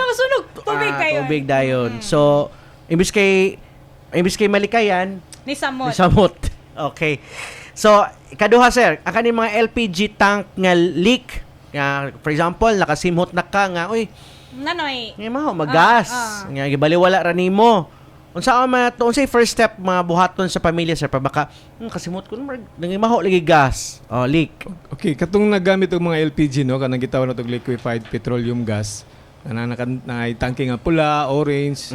tubig dayon. So imbis kay malikayan ni samot. Okay. So, kaduha sir, ang kaning mga LPG tank nga leak, for example, nakasimhot na ka nga, nanoy. Nga magas. Nga gibaliwala ra nimo. Unsay first step mga buhaton sa pamilya sir para baka kasimhot ko nangimaho lagi gas. Leak. Okay, katong nagamit og mga LPG no kanang gitawag natog liquefied petroleum gas. Kanang na tangke nga pula, orange,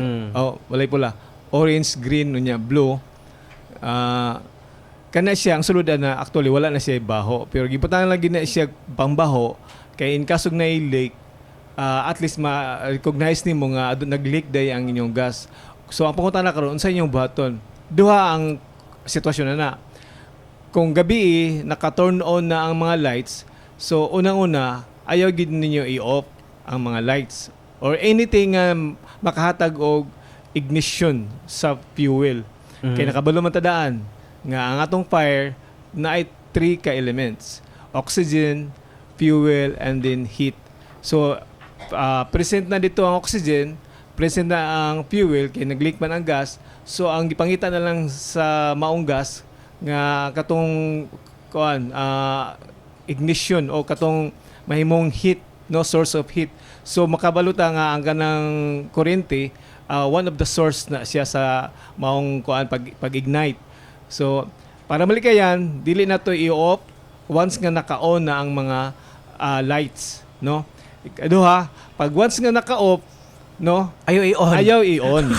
walay pula. Orange, green unya blue. Kana siya ang sulod na actually wala na siya baho pero giputan lagi na siya pambaho kay in kasog na leak at least ma-recognize nimo nga nag-leak day ang inyong gas. So ang pangutana karon unsa inyong buhaton? Duha ang sitwasyon na. Kung gabi naka-turn on na ang mga lights, so unang-una ayaw gid ninyo i-off ang mga lights or anything makahatag og ignition sa fuel. Kay nakabalo man tadaan nga ang atong fire na ay 3 ka elements: oxygen, fuel, and then heat. So present na dito ang oxygen, present na ang fuel kay nag-leak man ang gas. So ang gipangita na lang sa maong gas nga katong ignition o katong mahimong heat, no, source of heat. So makabaluta nga ang kanang kuryente, one of the source na siya sa maong pag-ignite. So para malikayan, dili na to i-off once nga naka-on na ang mga lights, no? Duha, pag once nga naka-off, no, ayaw i-on.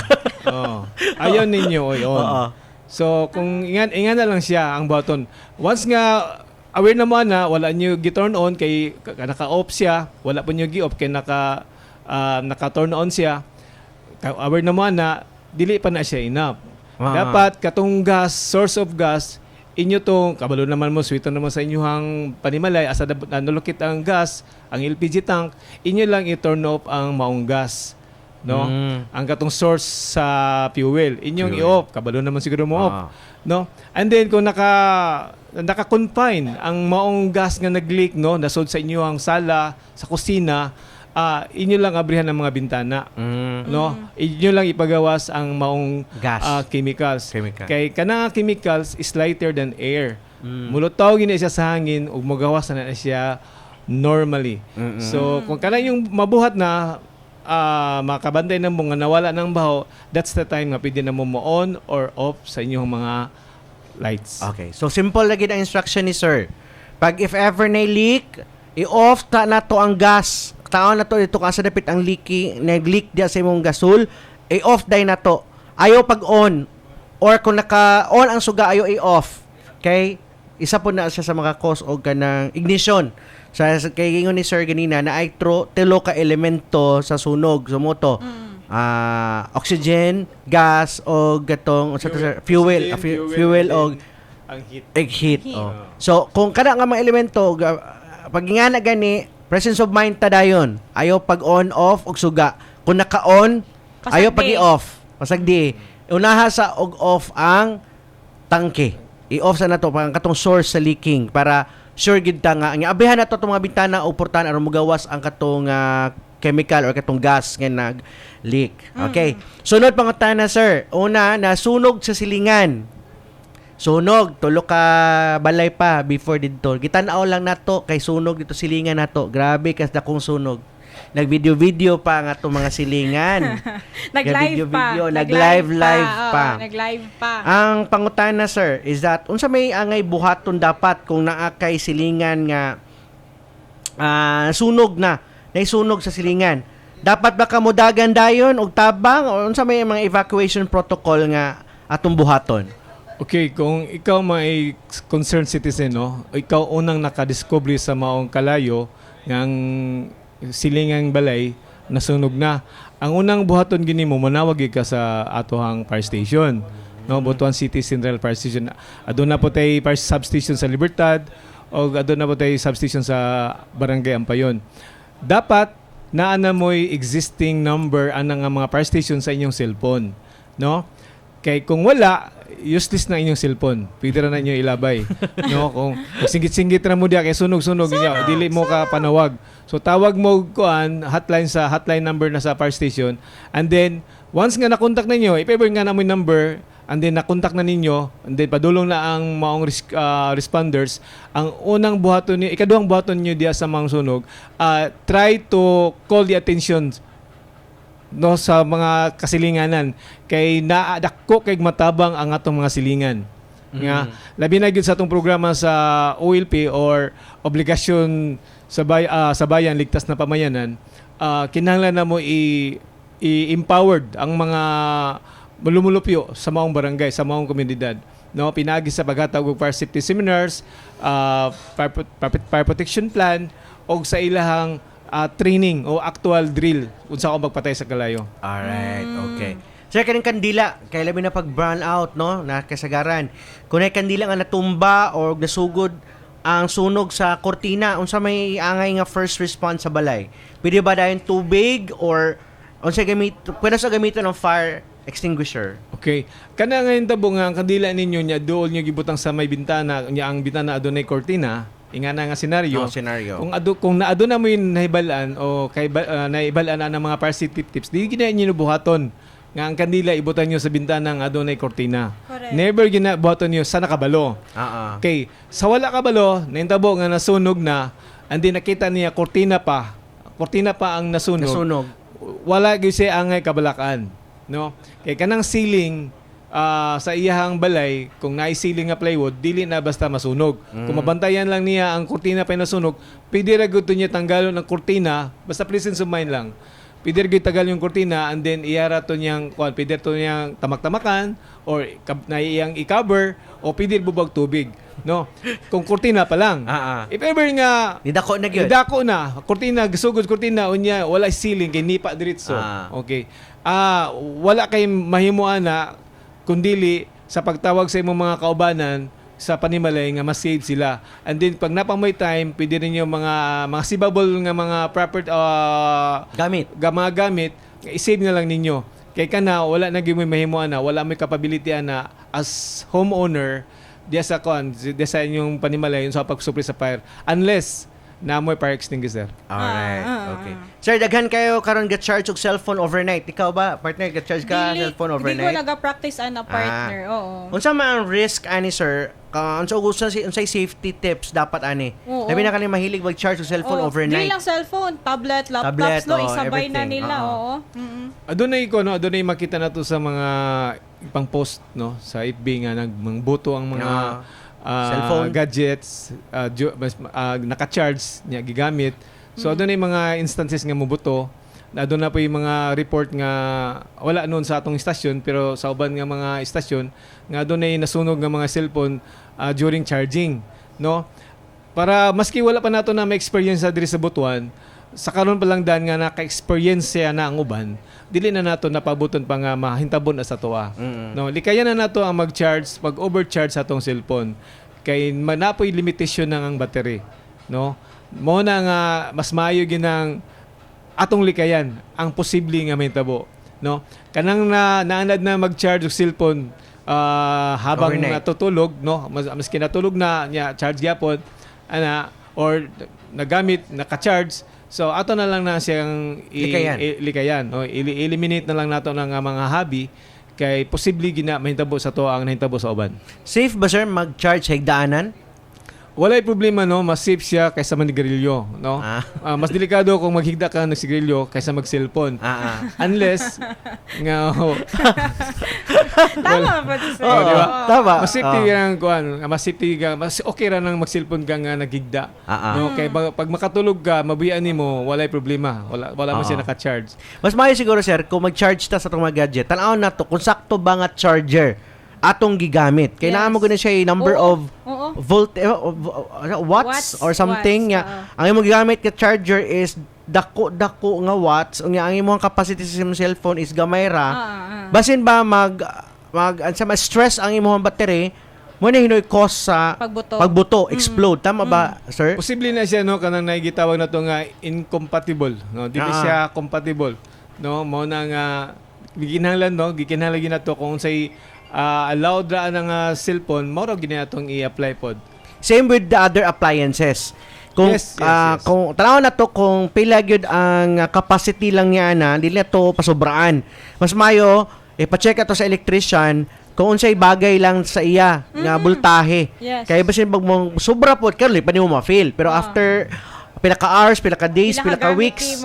Oh. Ayaw ninyo i-on. So kung ingan na lang siya ang button. Once nga aware naman na wala nyo gi-turn on kay naka-off siya, wala po nyo gi-off kay naka-turn on siya, aware naman na dili pa na siya enough. Dapat katong gas, source of gas, inyo tong kabalo naman mo, sweeto naman sa inyong panimalay, asa nalukit ang gas, ang LPG tank, inyo lang i-turn off ang maong gas. No? Ang katong source sa fuel, inyong i-off, kabalo naman siguro mo off. No? And then kung naka-confine ang maong gas nga nag-leak, no, nasod sa inyo ang sala, sa kusina, inyo lang abrihan ng mga bintana. No? Inyo lang ipagawas ang maong gas, chemicals. Kay kanang chemicals is lighter than air. Mulutaw gini siya sa hangin ug magawas na siya normally. So kung kana yung mabuhat na makabantay na mo nga nawala ng baho, that's the time nga pwede na mo on or off sa inyong mga lights. Okay. So simple lagi ang instruction ni sir. Pag if ever na leak, i-off ta na to ang gas. Taon na to dito kasi dapit ang leaking, nag-leak dia sa imong gasol, i-off day na to. Ayaw pag on or kung naka-on ang suga ayaw i-off. Okay? Isa po na siya sa mga cause o kanang ignition. Sa kay gingon ni sir ganina na ay telo ka elemento sa sunog sa moto. Oxygen, gas o gatong fuel o ang heat. So kung kada nga mga elemento pag ingana gani presence of mind ta dayon. Ayaw pag on off og suga. Kung naka-on, ayaw pag i-off. Pasagdi. Unaha sa og off ang tangke. I-off sa nato pang katong source sa leaking para sure gid ta nga ang abihan nato itong mga bintana o portahan aron mugawas ang katong chemical or katong gas nga nag-leak. Okay. Sunod pangutana sir. Una, nasunog sa silingan. Sunog, tulo ka balay pa before dito. Gitanaw lang nato kay sunog dito silingan nato. Grabe kas dakong sunog. Nag-video pa nga itong mga silingan. Nag-live pa. Nag-live pa. Nag-live pa. Ang pangutana sir is that unsa may angay buhaton dapat kung naakay silingan nga sunog na. Naisunog sa silingan. Dapat ba kamudagan dayon og tabang o unsa may mga evacuation protocol nga atong buhaton? Okay, kung ikaw may concerned citizen, no, ikaw unang nakadiscovery sa maong kalayo ng silingang balay nasunog na. Ang unang buhaton gini mo manawag ka sa atohang fire station, no, Butuan City Central Fire Station. Aduna na po tay fire substation sa Libertad o aduna na po tay substation sa Barangay Ampayon. Dapat naa na mo'y existing number anang mga fire station sa inyong cellphone, no? Kay kung wala, useless na inyong cellphone. Pwede na inyo ilabay. No, kung singgit-singgit na mo diya kay sunog-sunog niya, dili mo ka panawag. So tawag mo hotline sa hotline number na sa fire station, and then once nga na-contact ninyo, if-ever nga na mo yung number, and then na-contact na ninyo, and then padulong na ang maong responders, ang unang buhaton niyo, ikaduhang buhaton niyo diya sa mga sunog, try to call the attention no sa mga kasilinganan kay naadako kay matabang ang atong mga silingan. Nga labi na gyud sa atong programa sa OLP or obligasyon sa bayan ligtas na pamayanan, kinahanglan na mo i-empowered ang mga lumulupyo sa maong barangay, sa maong komunidad. No, pinagi sa paghatag og fire safety seminars, fire protection plan og sa ilahang training o actual drill unsa ako magpatay sa kalayo. Alright, okay. Sir, kaning kandila, kay labi na pag burn out, no, na kasagaran. Kung ay kandila nga natumba or nasugod ang sunog sa kortina, unsa may angay nga first response sa balay? Pwede ba dayon tubig or unsa pwede sa gamiton ng fire extinguisher. Okay. Kana ngayon tabo nga ang kandila ninyo nya dool nyo gibutang sa may bintana, nya ang bintana adunay kortina, ingana nga senaryo. Scenario. Kung naado na mo yung nahibalaan o naibalaan na ng mga parasitic tips, di gina inyo buhaton nga ang kandila ibutan nyo sa bintana ng adunay kortina. Correct. Never ginabuhaton nyo sa nakabalo. Okay. Sa wala kabalo, nahintabo nga nasunog na, andi nakita niya kortina pa ang nasunog. Wala gyud siya angay kabalakan, no? Kay kanang ceiling sa iyahang balay, kung naay ceiling nga plywood, dili na basta masunog. Kung mabantayan lang niya ang kortina pa nasunog, pwede ra gyud niya tanggalon ang kortina, basta presence of mind lang. Pwede ra gyud tagal yung kortina and then iyara to niyang pwede to niyang tamak-tamakan or na iyang i-cover o pwede bubag tubig, no? Kung kortina pa lang. If ever nga Nidako na gyud. Nidako na, kortina, gasugod kortina, unya, wala ceiling, kay nipa diritso. Okay. Wala kay mahimuan na, kundili sa pagtawag sa imong mga kaubanan sa panimalay nga mas-save sila. And then, pag napamoy time, pwede rin yung mga sibable nga mga proper gamit, i-save na lang ninyo. Kay kana, wala na gyud may mahimuan na, wala may capability na as homeowner, diya sa inyong panimalay sa pag-suppress sa fire. Unless, namoy fire extinguisher. Alright. Okay. Sir, daghan kayo karon ga-charge og cellphone overnight. Ikaw ba, partner, ga-charge ka cellphone overnight? Hindi ko naga-practice na partner. Oo. Unsa man ang risk ani sir? Unsay safety tips dapat ani? Oo. Labi na kanang mahilig mag-charge og cellphone overnight. Hindi lang cellphone, tablet, laptops, no, isabay na everything. nila. Oo. Adunay makita na to sa mga pang post, no, sa FB nga nagmangbuto ang mga cellphone gadgets, naka-charge niya gigamit. So adunay mga instances nga mubuto. Adun na po yung mga report nga wala noon sa atong istasyon pero sa uban nga mga istasyon nga adunay nasunog nga mga cellphone during charging, no? Para maski wala pa nato na ma-experience diri sa Butuan, sa karon pa lang dan nga naka-experience na ang uban, dili na nato napabuton pa nga mahintabon na sa tuwa. No, likayan na nato ang mag-charge, pag-overcharge sa atong cellphone kay manapoy limitation na ang battery, no? Mo na nga mas maayo ginang atong likayan ang posible nga mahitabo, no? Kanang naanad na mag-charge og cellphone habang overnight. natutulog, no? Maski natulog na nya charge gyapon or nagamit naka-charge. So ato na lang na siyang likayan, no? Eliminate na lang nato ng mga hobby kay posible gina mahitabo sa to ang nahitabo sa uban. Safe ba sir mag-charge higdaanan? Walay problema, no, mas safe siya kaysa manigarilyo, no? Mas delikado kung maghigda ka ng sigarilyo kaysa mag-cellphone. Unless nga Tama ba ito, sir? diba? Tama. Mas safety ka, mas okay ra nang mag-cellphone ka nga naghigda. No, kay pag makatulog ka, mabuyan nimo, walay problema. Wala man siya naka-charge. Mas maayo siguro sir kung mag-charge ta sa itong mga gadget. Tanaw na to kung sakto ba nga charger atong gigamit. Kailangan mo guna siya yung number of watts or something. Ang imong gigamit ka charger is dako nga watts. Ang imong capacity sa imong cellphone is gamay ra. Basin ba stress ang imong battery, mo na hinoy cause sa pagbuto explode. Tama ba, sir? Posible na siya, no, kanang naigitawag na to nga incompatible, no? Dili siya compatible, no? Mo na nga gikinahanglan, no, gikinahanglan na to kung unsay allowed ra ang cellphone, mao gini atong i-apply pod. Same with the other appliances. Kung yes. Kung tanaw na to kung pila gyud ang capacity lang niya na, dili na to pasobraan. Mas mayo ipa-check ato sa electrician kung unsay bagay lang sa iya nga voltahe. Kaya basin pag mo sobra pod kay pa nimo ma-feel. Pero after pila ka hours, pila ka days, pila ka weeks,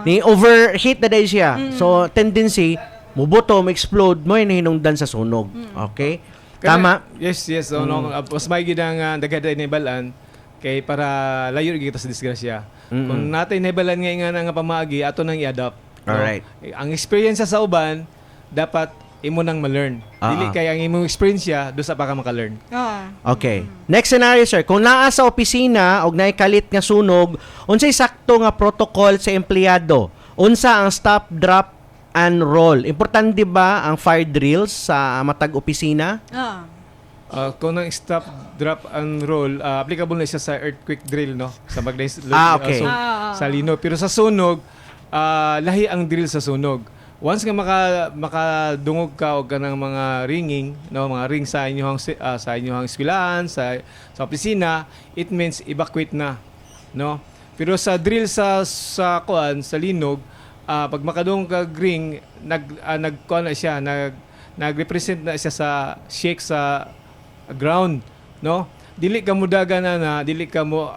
ni overheat na dahil siya. So tendency mubuto, ma-explode mo yung hinungdan sa sunog. Okay? Tama? Yes. No, mas may ginang dagada inibalan kay para layo kita sa disgrasya. Kung natin inibalan nga nga pamaagi, ato nang i-adapt. Alright. No? Ang experience sa uban, dapat imo nang ma-learn. Dili kay ang imong experience do sa pa ka maka-learn. Okay. Next scenario, sir. Kung naa sa opisina og naay kalit nga sunog, unsay sakto nga protocol sa empleyado? Unsa ang stop, drop, and roll? Importante ba ang fire drills sa matag opisina? Kung ang stop, drop, and roll, applicable na siya sa earthquake drill, no? Sa okay. sa lino. Pero sa sunog, lahi ang drill sa sunog. once nga makadungog ka og kanang mga ringing, no, mga ring sa inyong eskwelahan, sa opisina, it means evacuate na, no. Pero sa drill sa linog, pag makadungog ka ring, nag-represent na siya sa shake sa ground, no. Dili ka mo daga na dili ka mo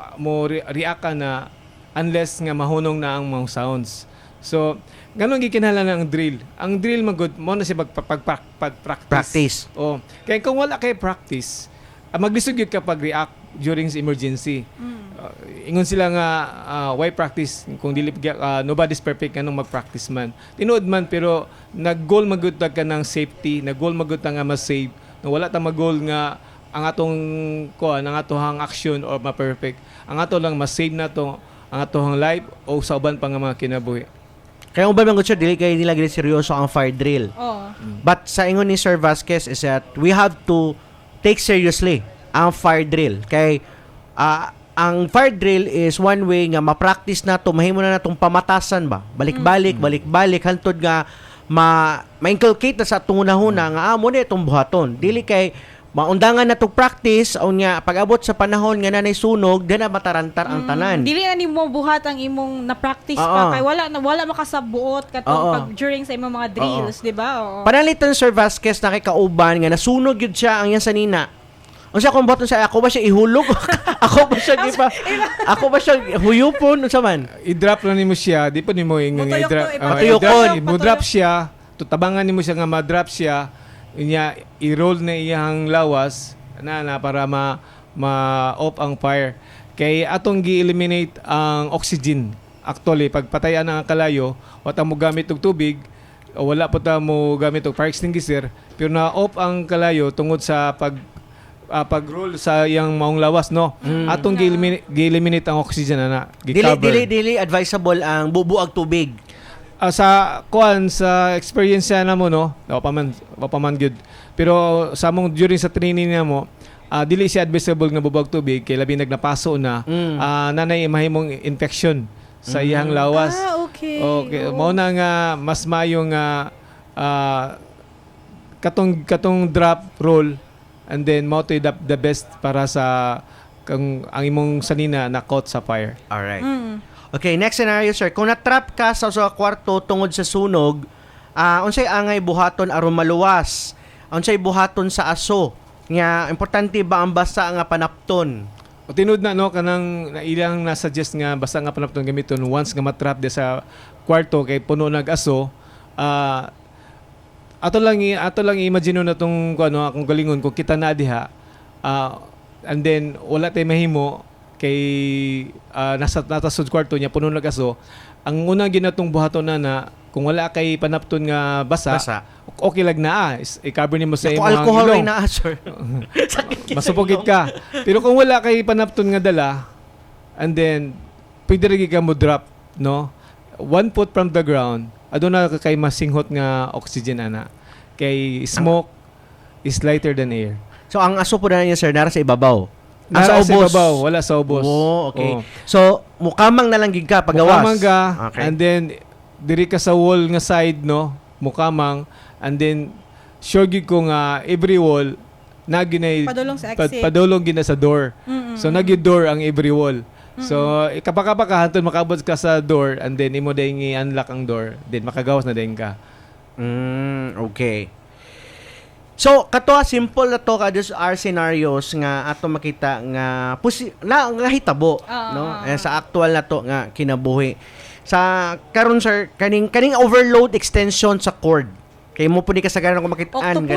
react ka na unless nga mahunong na ang mga sounds. So, ganun gikinahanglan ang drill. Ang drill magud mo na siya pag-practice. Practice. Oh. Kaya kung wala kay practice, maglisod gyud ka pag react during emergency. Ingon sila nga why practice kung dili nobody's perfect kanang mag-practice man. Tinuod man pero nag-goal magud ka ng safety, nag-goal magud nga ma-save. No, wala ta mag-goal nga ang atohang action or ma-perfect. Ang ato lang ma-save na to ang atohang life o sa uban pa nga mga kinabuhi. Kaya uban man gud sir, dili kay nila gid seryoso ang fire drill. Oh. But sa ingon ni Sir Vasquez is that we have to take seriously ang fire drill. Kay ang fire drill is one way ma-practice na to, mahimo na natong pamatasan ba. Balik-balik hantod nga ma-inculcate na sa atong una-huna nga amo ni itong buhaton. Dili kay maundangan na to practice o nga pag-abot sa panahon nga nanay sunog dina matarantar ang tanan. Dili na nimo buhat ang imong na-practice pa kay wala makasabuot katong pag during sa imong mga drills, di ba? Oo. Panalitan Sir Vasquez na kay kauban nga nasunog yun siya ang yan sanina. Unsa kung baton sa ako ba siya ihulog? ako ba siya huyupon unsa man? I-drop lang nimo siya, di pa nimo i-drop. Patuyokon. Mo-drop siya, tutabangan nimo siya nga ma-drop siya. Inya i-roll na iyang lawas na para ma-off ang fire. Kay atong gi-eliminate ang oxygen. Actually, pag patayan ang kalayo, wata mo gamit og tubig, o wala po ta mo gamit og fire extinguisher, pero na-off ang kalayo tungod sa pag-roll sa iyang maong lawas, no. Atong gi-eliminate ang oxygen na gi-cover. Dili advisable ang bubuag tubig. Sa experience na mo, no, wapaman good. Pero sa mong during sa training na mo, dili siya advisable nga bubag tubig kay labi nagnapaso na nanay mahimong infection sa iyang lawas. Okay. Okay, mao na nga mas mayo nga katong drop roll and then mao to the best para sa ang imong sanina na caught sa fire. All right. Okay, next scenario sir. Kung na-trap ka sa kwarto tungod sa sunog, unsay angay buhaton aron maluwas? Unsay buhaton sa aso? Nga importante ba ang basa nga panapton? O tinud na no kanang ilang na-suggest nga basa nga panapton gamiton once nga matrap di sa kwarto kay puno nag-aso. Ato lang imagine na tong akong galingon kung kita na diha. And then wala tay mahimo kay nasa sud kwarto niya puno nag-aso. Ang unang ginatong buhaton na kung wala kay panapton nga basa. Okay lang na i-cover nimo sa imong alcohol ray na sir. Masupugit ka. Pero kung wala kay panapton nga dala, and then pwede rin ka mo drop, no? 1 foot from the ground, aduna ka kay masinghot nga oxygen ana. Kay smoke is lighter than air. So ang aso po na niya sir nara sa ibabaw. Nara sa ibabaw, wala sa ubos. Oh, okay. So mukamang na lang gid ka pagawas. Mukamang ka, okay. And then diri ka sa wall nga side, no? Mukamang. And then, sure gid ko nga, every wall, padulong sa exit. Padulong gina sa door. So, door ang every wall. So, kapaka hantod makabot ka sa door, and then, imo dahil i-unlock ang door, then makagawas na din ka. Okay. So, kato simple na to these are scenarios nga ato makita nga nga hitabo, no? Sa actual na to nga kinabuhi. Sa karon sir, kaning overload extension sa cord. Kay mo pud ni kasagaran ko makitaan nga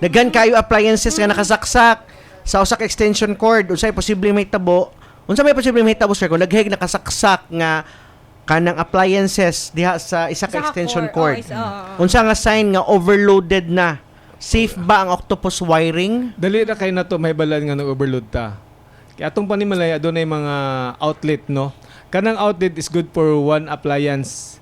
daghan kayo appliances nga nakasaksak sa usa ka extension cord. Unsay posibleng mahitabo? Unsa may posibleng mahitabo sir kung dagheg nakasaksak nga kanang appliances diha sa isa ka extension cord. Unsa nga sign nga overloaded na? Safe ba ang octopus wiring? Dali na kay nato may balan nga nag-overload ta. Kaya atong panimalay adunay mga outlet, no. Kanang outlet is good for one appliance,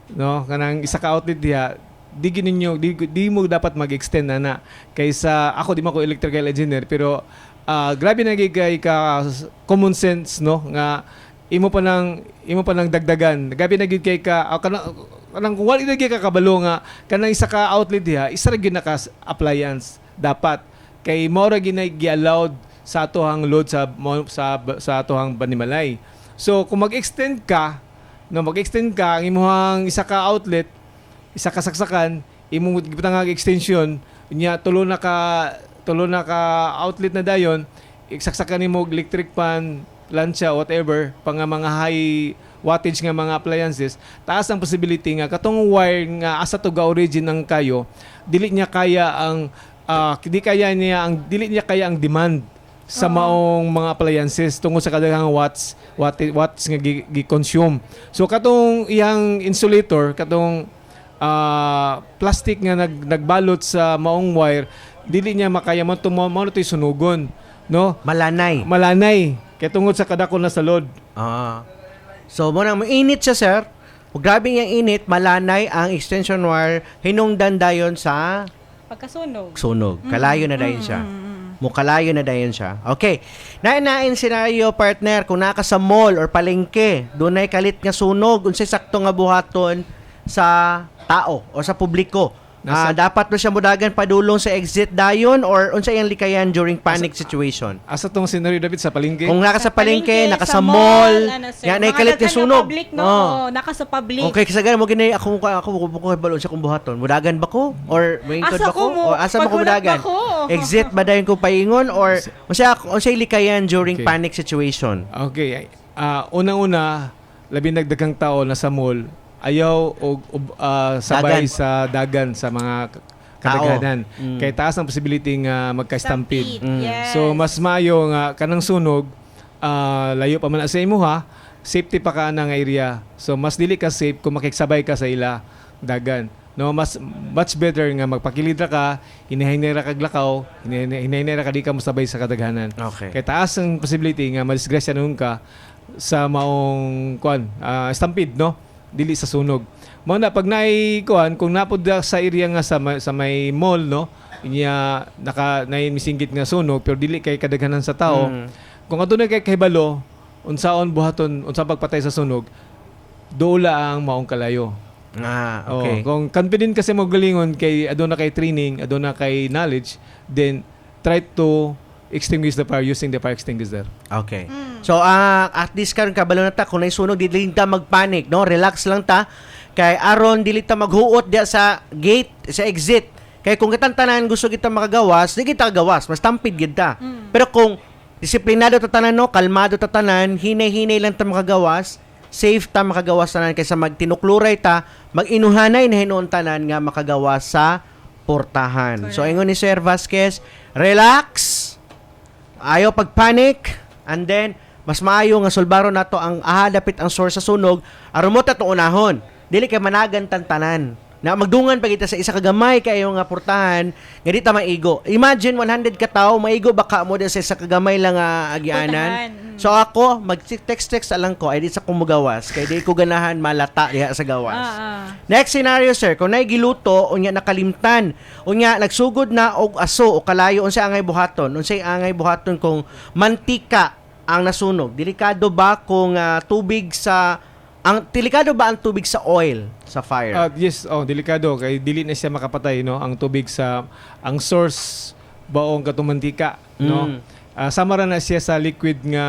no. Kanang isa ka outlet diha di mo dapat mag-extend na kaysa ako di man ko electrical engineer pero grabe na gigay ka common sense, no, nga imo pa nang dagdagan. Grabe na gid kay ka kanang kung wala gyud ka kabalo nga kanang isa ka outlet diha, isa ra gyud naka appliance dapat kay mao ra gi-allowed sa atohang load sa atohang Banimalay. So kung mag-extend ka, ang imong isa ka outlet, isa ka saksakan, imong gibutang nga extension, nya tulo na ka outlet na dayon, iksaksakan nimo og electric pan, lansya, whatever, pang mga high wattage nga mga appliances, taas ang possibility nga katong wire nga asa to ga origin ng kayo, dili niya kaya ang ang demand sa maong mga appliances tungod sa kadaghang watts nga gi-consume. So katong iyang insulator, katong plastic nga nagbalot sa maong wire, dili niya makaya mo to sunugon, no? Malanay. Kaya tungod sa kadako na sa load. So mo nang mainit siya, sir. O grabe yang init, malanay ang extension wire hinungdan dayon sa pagkasunog. Kalayo na dayon siya. Mukalayo na dayon siya. Okay. Nain senaryo, partner, kung naka sa mall or palengke, dunay kalit nga sunog, unsay sakto nga buhaton sa tao o sa publiko. Dapat ba siya mudagan padulong sa exit dayon or unsay ang likayan during panic situation? Asa tong scenario, David, sa palengke? Kung naka sa palengke, naka sa mall, yan ay kalit nga sunog. Public, no? Naka sa public. Okay, kasagaran mo ginay ako balon sa kung buhaton. Mudagan ba ko or maingkod ba ko? O asa mo ko mudagan? Exit ba dayon ko paingon or unsay likayan during panic situation? Okay. Unang-una, labi nagdagang tao na sa mall, ayaw og sabay sa dagan sa mga kadaghanan. Kay taas ang possibility nga magka-stampede. Yes. So mas maayo nga kanang sunog layo pa man sa imuha, safety pa ka nga area. So mas dili ka safe kung makiksabay ka sa ila dagan. No, much better nga magpakilid ra ka, hinahinay ra kag lakaw, hinahinay ra ka di ka mosabay sa kadaghanan. Okay. Kay taas ang possibility nga madisgrasya nun ka sa maong stampede, no? Dili sa sunog. Mao na pag kung napud sa area nga sa may mall, no, inya misinggit nga sunog pero dili kay kadaghanan sa tao. Kung adunay kay kahibalo unsaon buhaton unsa pagpatay sa sunog, doula ang maong kalayo. Okay. Kung confident kasi mo galingon kay aduna kay training, aduna kay knowledge, then try to extinguish the fire using the fire extinguisher. Okay. So, at least karon kabalo na ta kung nay sunog dili ta magpanic, no? Relax lang ta. Kay aron dili ta maghuot dia sa gate, sa exit. Kay kung katantanan gusto kita makagawas, di kita gawas, mas tampid gid ta. Pero kung disiplinado ta tanan, no, kalmado ta tanan, hinay-hinay lang ta makagawas, safe ta makagawas tanan kaysa magtinukluray ta, mag-inuhanay na hinuon tanan nga makagawas sa portahan. So, ingon ni Sir Vasquez, relax. Ayaw pagpanic, and then mas maayo nga sulbaro nato ang dapit ang source sa sunog aron mo ta unahon dili kay managan tantanan na magdungan pa kita sa isa ka gamay kayo nga portahan nga di ta maigo. Imagine 100 ka tawo maigo baka mo sa isa ka gamay lang nga agianan. So ako mag-text lang ko ay di sa kumugawas kay di ko ganahan malata diha sa gawas. Next scenario, sir, kung nay giluto unya nakalimtan unya nagsugod na og aso o kalayo unsay angay buhaton kung mantika ang nasunog. Delikado ba kung tubig sa delikado ba ang tubig sa oil sa fire? Yes, delikado kay dili na siya makapatay, no, ang tubig ang source baong katong mantika, no. Sama ra na siya sa liquid nga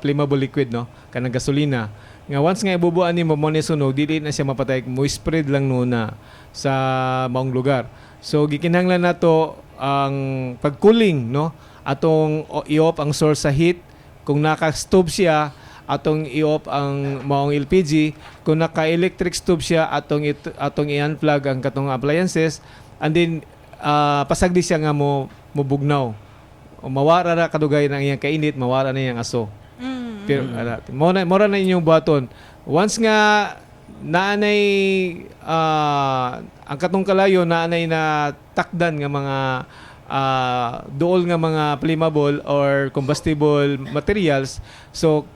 flammable liquid, no, kanang gasolina. Nga once nga ibubuan nimo mo ni sunog, dili na siya mapatay, mo spread lang nuna sa maong lugar. So gikinahanglan nato ang pagcooling, no, atong i-off ang source sa heat. Kung naka-stove siya, atong i-off ang maong LPG. Kung naka-electric stove siya, atong i-unplug ang katong appliances. And then, pasagdi siya nga mo bugnaw. O mawara na kadugay ng iyang kainit, mawara na iyang aso. Pero, mora na inyong buhaton. Once nga, naanay, ang katong kalayo, naanay na takdan nga mga dool nga mga flammable or combustible materials. So,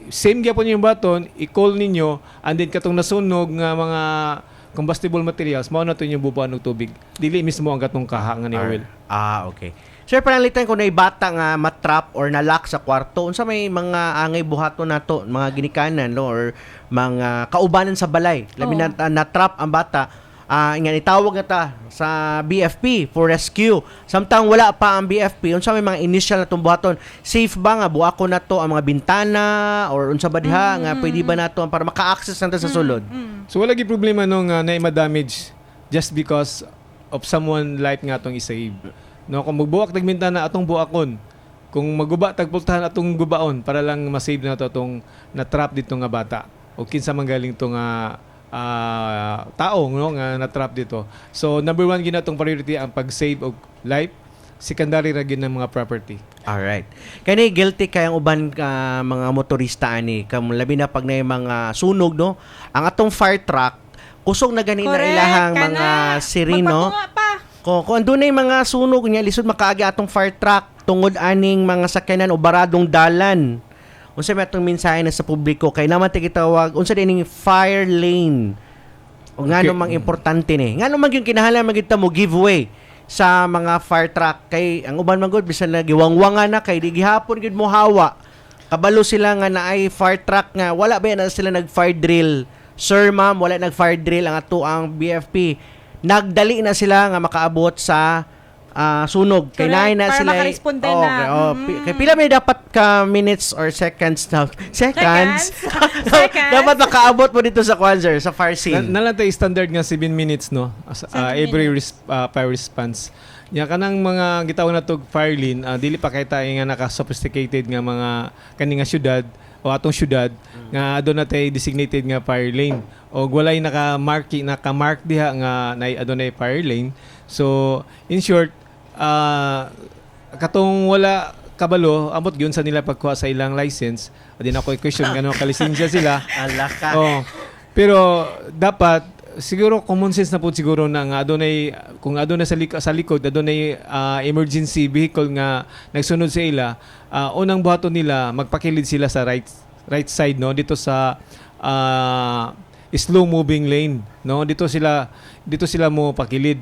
same gyapon yung baton, i-call ninyo, and then katong nasunog nga mga combustible materials, mao na to yung bubuan ng tubig. Dili mismo ang katong kaha nga ni oil. Okay. Sir, panalitan ko na bata nga matrap or nalock sa kwarto. Unsa may mga angay buhaton nato, mga ginikanan no or mga kaubanan sa balay. Labi na na-trap ang bata. Nga itawag na ta sa BFP for rescue. Samtang wala pa ang BFP, unsa may mga initial na buhaton. Safe ba nga buhako na to ang mga bintana or unsa ba diha nga pwede ba nato para maka-access nanta sa sulod? So wala gi problema nung na ma-damage just because of someone life nga atong isave. No, kung magbuwak tag bintana atong buakon, kung maguba tag pultahan atong gubaon para lang ma-save na to atong na-trap dito nga bata. O kinsa man galing to nga tao no nga na-trap dito. So number 1 ginatong priority ang pag-save og life, secondary ra gyud ng mga property. Alright. Kani guilty kay ang uban mga motorista ani kam labi na pag na mga sunog no. Ang atong fire truck kusog na gani na ilahang mga sireno. Kung andun na mga sunog niya lisod makaagi atong fire truck tungod aning mga sakyanan o baradong dalan. Unsa may atong mensahe na sa publiko kay naman tigitawag unsa dining fire lane. O ngano mang importante ni. Ngano man yung kinahanglan magita mo giveaway sa mga fire truck kay ang uban man gud bisan na giwangwangan na kay di gihapon gid mo hawa. Kabalo sila nga naay fire truck nga wala ba na sila nag fire drill. Sir, ma'am, wala nag fire drill ang ato ang BFP. Nagdali na sila nga makaabot sa sunog. Kay naay na para sila makaresponde na. Kay pila may dapat ka minutes or seconds na seconds. Dapat makaabot mo dito sa Kwanzer sa fire scene. Nalatay standard nga 7 minutes no. Every fire response. Nya kanang mga gitawag na tog fire lane, dili pa kay tayo nga naka-sophisticated nga mga kani nga syudad o atong syudad nga adto na tay designated nga fire lane o walay naka-mark diha nga nay adunay fire lane. So in short, katong wala kabalo amot gyud sa nila pagkuha sa ilang license. Di na ko question ngano ka lisensya sila. Alaka. Pero dapat siguro common sense na po siguro na nga adunay kung adunay sa likod adunay emergency vehicle nga nagsunod sa ila, unang buhaton nila magpakilid sila sa right side no dito sa slow moving lane no dito sila mo pakilid.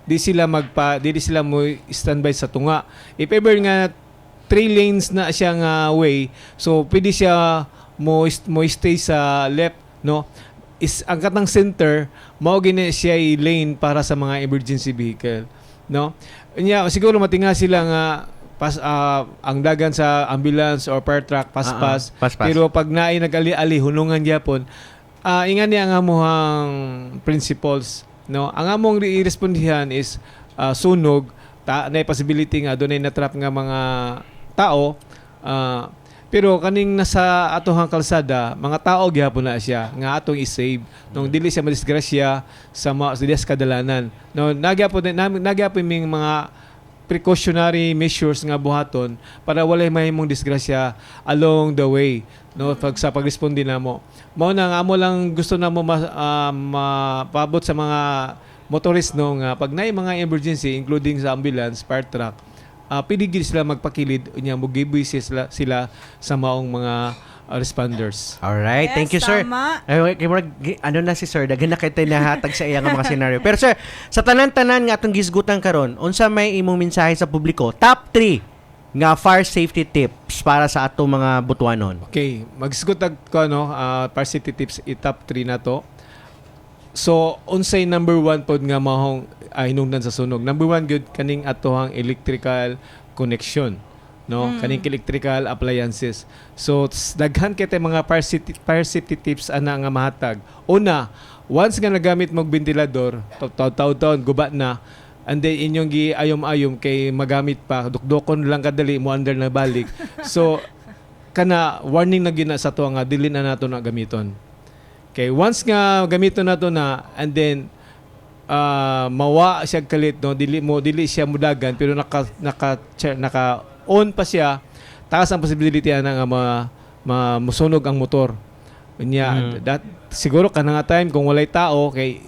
Di sila mo standby sa tunga. If ever nga 3 lanes na siya nga way, so pwede siya mo stay sa left no. Is ang katang center mao gini siya lane para sa mga emergency vehicle no. Nya siguro matinga sila nga ang dagan sa ambulance or fire truck paspas. Pero pag naay nagali-ali hunungan gyapon ingan niya ang amuhang principles no. Ang among i-respondihan is sunog na possibility nga dunay na-trap nga mga tao pero kaning nasa atohang kalsada mga tao gyapon na siya nga atong i-save nung dili siya madisgrasya sa kadalanan no. Nagyapon ming mga precautionary measures nga buhaton para walay mahimong disgrasya along the way no pag sa pagresponde namo. Mao na nga amo lang gusto namo mapabot sa mga motorist no nga pag naay mga emergency including sa ambulance, fire truck, pidigil sila magpakilid unya mo gibuy sila sa maong mga responders. Alright, Yes, thank you sir. tama. Ano na si sir, daghan na kay tayo nahatag sa iyang mga scenario. Pero sir, sa tanan-tanan nga atong gisgutan karon, unsa may imong mensahe sa publiko? Top 3 nga fire safety tips para sa atong mga butuanon. Okay, magsugod ko fire safety tips top 3 na to. So, unsay number 1 pod nga mahong hinungdan sa sunog. Number 1 good kaning atohang electrical connection. No, kaning electrical appliances. So daghan kay mga fire safety tips ana nga mahatag. Una, once nga nagamit mo ventilador, taw-taw guba na, and then inyong giayom-ayom kay magamit pa, dukdokon lang kadali mo under na balik. So kana warning na gina sa to nga dili na nato na gamiton. Okay, once nga gamiton nato na and then mawa siya kalit no, dili siya mudagan pero naka on pa siya, taas ang possibility na nga musunog ang motor. Unya, siguro ka na nga time kung walay tao, kay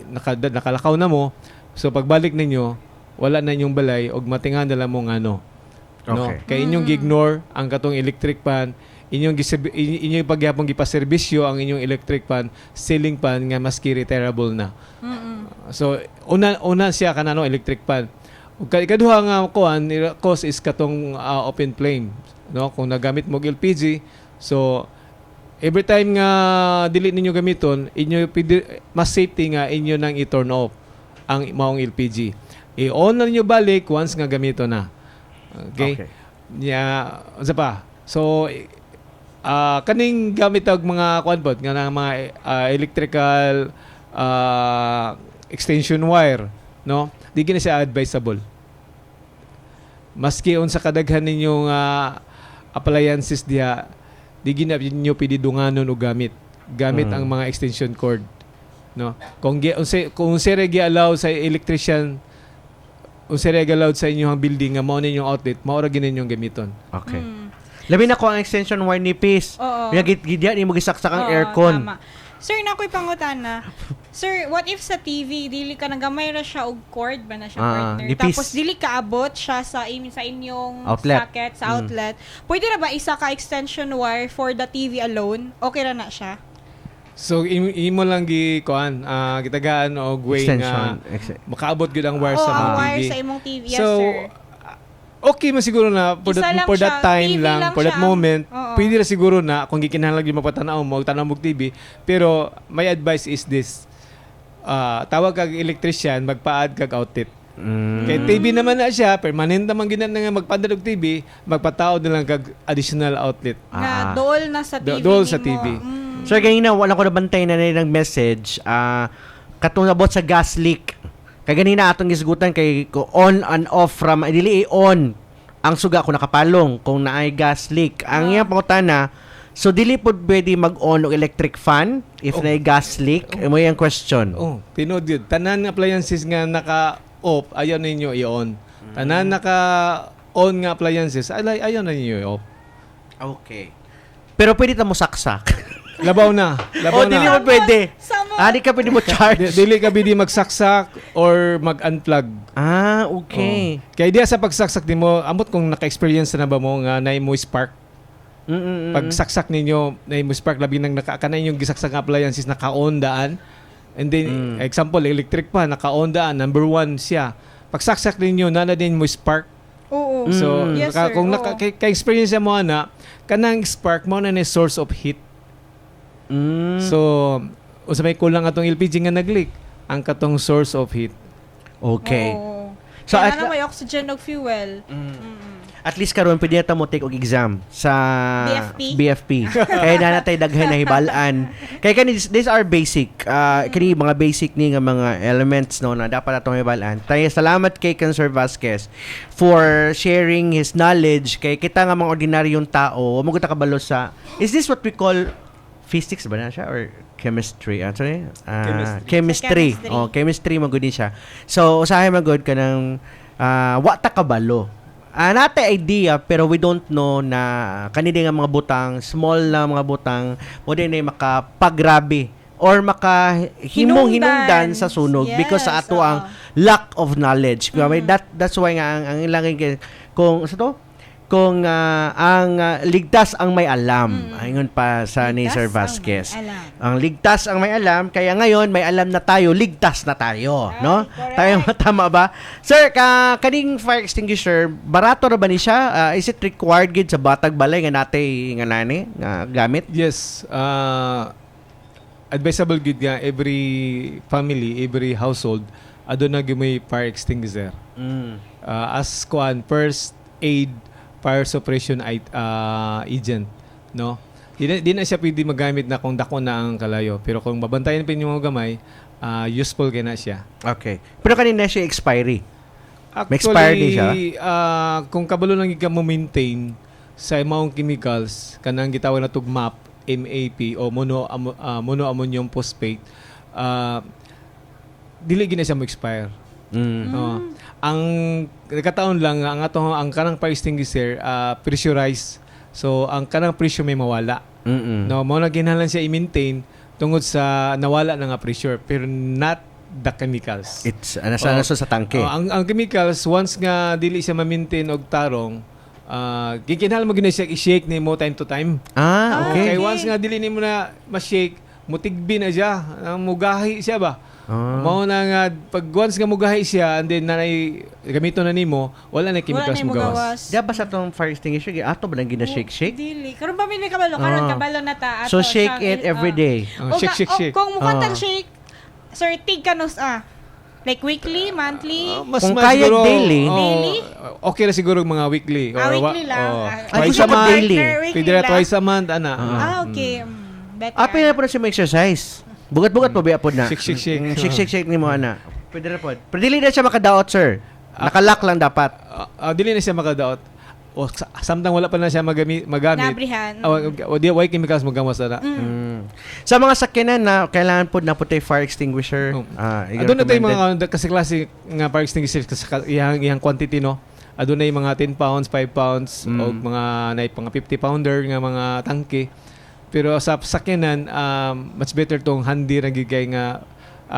nakalakaw na mo, so pagbalik ninyo, wala na inyong balay, og matingan na lang mong ano. No? Kay inyong gi-ignore ang katong electric fan, inyong pagyapong gipaserbisyo ang inyong electric fan, ceiling fan nga maski repairable na. So, una siya kanano electric fan. Ug ikaduha nga kuan cause is katong open flame, no? Kung nagamit mo og LPG, so every time nga dili ninyo gamiton, inyo mas safety nga inyo nang i-turn off ang maong LPG. I-on na ninyo balik once nga gamito na. Okay? Sa pa. So kaning gamit og mga kuan pod nga mga electrical extension wire, no? Di gina siya advisable. Maski unsa kadaghan ninyong appliances diha, di gina ninyo pwede dunganon o gamit ang mga extension cord, no? Kung sere gi-allow sa electrician, kung sere gi-allow sa inyong building nga mao ninyong outlet, mao ra gina ninyong gamiton. Okay. Labi na ko ang extension wire nipis. Gidya ni mo gisaksak ang aircon. Tama. Sir, nakoy pangutana. Sir, what if sa TV dili ka nagamay ra siya og cord ba na siya partner? Nipis. Tapos dili ka abot siya sa inyong Outlet. socket sa outlet. Pwede na ba isa ka extension wire for the TV alone? Okay ra na siya? So imo lang kuan gitagaan og way nga makaabot gyud ang wire sa ang mga TV. wire sa imong TV, yes so, sir. Okay man siguro na for that time TV lang, for that siya. moment, Oo. pwede na siguro na kung gikinahanglan gyud mapatanaw mo, tanaw mo TV. Pero my advice is this. Tawag kag electrician, magpaad kag outlet. Kay TV naman na siya, permanent naman ginan nga magpaad og TV, magpatao na lang kag additional outlet. Na dool na sa TV. Dool sa TV. Sir, ganina wala ko nabantay na ng message. Katong nabot sa gas leak. Kay ganina atong gisgutan kay on and off from dili on ang suga ko nakapalong kung naay gas leak. Ang iyang pangutana, so dili pod pwede mag-on og electric fan if naay gas leak. Imo yung question. Tinod yun. Tanan nga appliances nga naka-off, ayaw ninyo i-on. Tanan naka-on nga appliances, ayaw na ninyo i-off. Okay. Pero pwede ta mo saksak. Labaw na. Dili mo pwede. Di ka pwede mo charge. Dili ka pwede magsaksak or mag-unplug. Okay. Kaya diya sa pagsaksak din mo, amot kung naka-experience na ba mo nga na mo spark. Pag saksak ninyo, na mo spark, labi nang kanay yung gisaksak nga appliances, naka-on daan. And then, example, electric pa, naka-on daan, number 1 siya. Pag saksak ninyo, nana din mo spark. Oo. So, Yes, sir. kung ka-experience mo na, kanang spark mo na source of heat. So, sa may kulang atong LPG nga nag-leak, ang katong source of heat. Okay. So, kaya na may oxygen of fuel. At least karon pwede na mo take og exam sa BFP. Kaya na natay daghan na hibalaan. Kaya kani these are basic kani mga basic ni nga mga elements no na dapat atong hibalaan. Tayo salamat kay Cancer Vasquez for sharing his knowledge kay kita nga mga ordinaryong tao, mo kita kabalo sa is this what we call physics ba na siya or chemistry? Chemistry. Chemistry magud siya. So usahay magud ka ng wa ta kabalo. Nate idea pero we don't know na kanina nga mga butang, small na mga butang, mo din ay makapagrabe or makahimong hinungdan sa sunog because sa ato ang lack of knowledge. That's why nga ang ilang kung sa to kung ang ligtas ang may alam. Ayun pa sa ni Sir Vasquez. Ang ligtas ang may alam, kaya ngayon may alam na tayo, ligtas na tayo, no? Tayo tama ba? Sir, kaning fire extinguisher, barato ra ba ni siya? Is it required gid sa batag balay nga natay nga nani nga gamit? Yes. Advisable gid nga every family, every household aduna gyud may fire extinguisher. As first aid fire suppression agent, no? Di na siya pwede magamit na kung dako na ang kalayo. Pero kung babantayan pa yung gamay, useful kaya na siya. Okay. Pero kanina siya expiry. Actually, may expiry siya? Kung kabalo lang ka mo maintain sa imong chemicals, kanang gitawag na tug MAP o monoammonium phosphate, dili gina siya mo expire. Ang nakataon lang ang kanang fire extinguisher pressurized. So ang kanang pressure may mawala. No, mo na ginahanglan siya i-maintain tungod sa nawala na nga pressure pero not the chemicals. It's nasa sa tangke. Ang chemicals once nga dili siya ma-maintain og tarong, gikinahanglan mo gina siya i-shake nimo time to time. Okay. Kay once nga dili nimo na ma-shake, mutigbi na siya, mugahi siya ba? Mao na nga pag once nga mugahay siya and then nanay gamito na nimo, wala na chemicals mo gawas. Di ba sa tong fire extinguisher, ato ba lang gina-shake-shake? Dili. Karon pa may kabalo, karon kabalo na ta. So shake it every day. Shake. Kung mukhang shake, sir, tig kanus like weekly, monthly? Kung kaya siguro, daily. Daily? Okay na siguro mga weekly. Weekly lang. Twice a month. daily. Pwede na twice a month, ana. Okay. Better. Pwede na po na siya mag-exercise. Bugat-bugat po, biya po na. Shake. Shake ni mo, ana. Pwede na po. Pero dili na siya makadaot, sir. Nakalock lang dapat. Dili na siya makadaot. O samtang wala pa na siya magamit. Nabrihan. O di why chemicals mo gawas na. Sa mga sakyanan na kailangan po na puti fire extinguisher. Doon na tayo mga kasi klase nga fire extinguisher kasi iyang quantity no. Doon na yung mga 10 pounds, 5 pounds o mga mga 50 pounder nga mga tangke. Pero sa sakyanan much better tong handy ra gigay nga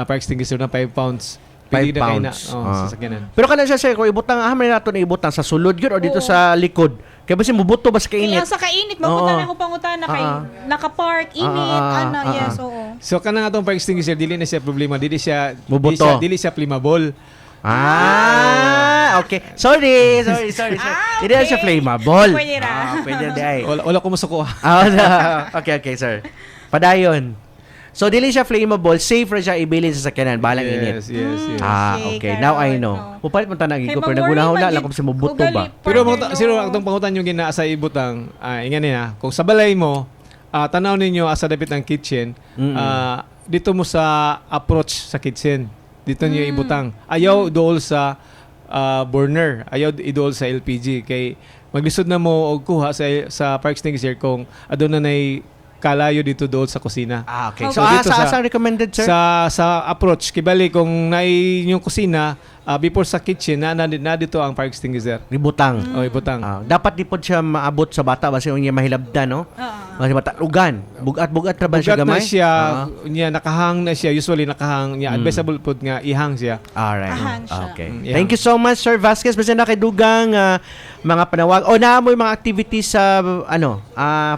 fire extinguisher na 5 pounds. 5 pounds. Sa sakyanan. Pero kana siya sir, kung ibutang may nato na ibutang sa sulod yun o dito sa likod. Kaya ba siya mubuto ba sa kainit? Kaya sa kainit, mabutan ako pangutan na kay nakapark, init, yes, oo. So kana nga tong fire extinguisher dili na siya problema, dili siya Mubuto. dili siya flammable. Okay. Sorry. Hindi na siya flammable. Pwede ra. Pwede di ay. Wala ko masuko. Okay, sir. Padayon. So, dili siya flammable, safe ra siya ibilin sa sakyanan, balang init. Yes. Okay. Now I know. Pupalit mo tanang ko, pero nagunahon lang kung sa mubuto ba. Pero sino atong pangutan yung gina sa ibutang, ingani na, kung sa balay mo, tanaw ninyo asa dapit ang kitchen, dito mo sa approach sa kitchen. Dito niyo ibutang. Ayaw dool sa burner. Ayaw idool sa LPG. Kay maglisod na mo og kuha sa fire extinguisher kung aduna nay kalayo dito doon sa kusina. Okay. So, dito sa recommended, sir? Sa approach, kibali kung nai yung kusina, before sa kitchen, na dito ang fire extinguisher. Ibutang. Ibutang. Dapat di po siya maabot sa bata kasi niya mahilabdan, no? Kasi bata, ugan. Bugat na ba siya gamay? Bugat na siya, niya nakahang na siya, usually nakahang, niya advisable po nga ihang siya. Alright. Ahang siya. Okay. Thank you so much, Sir Vasquez. Basta na kay dugang mga panawag. Naamoy mga activities sa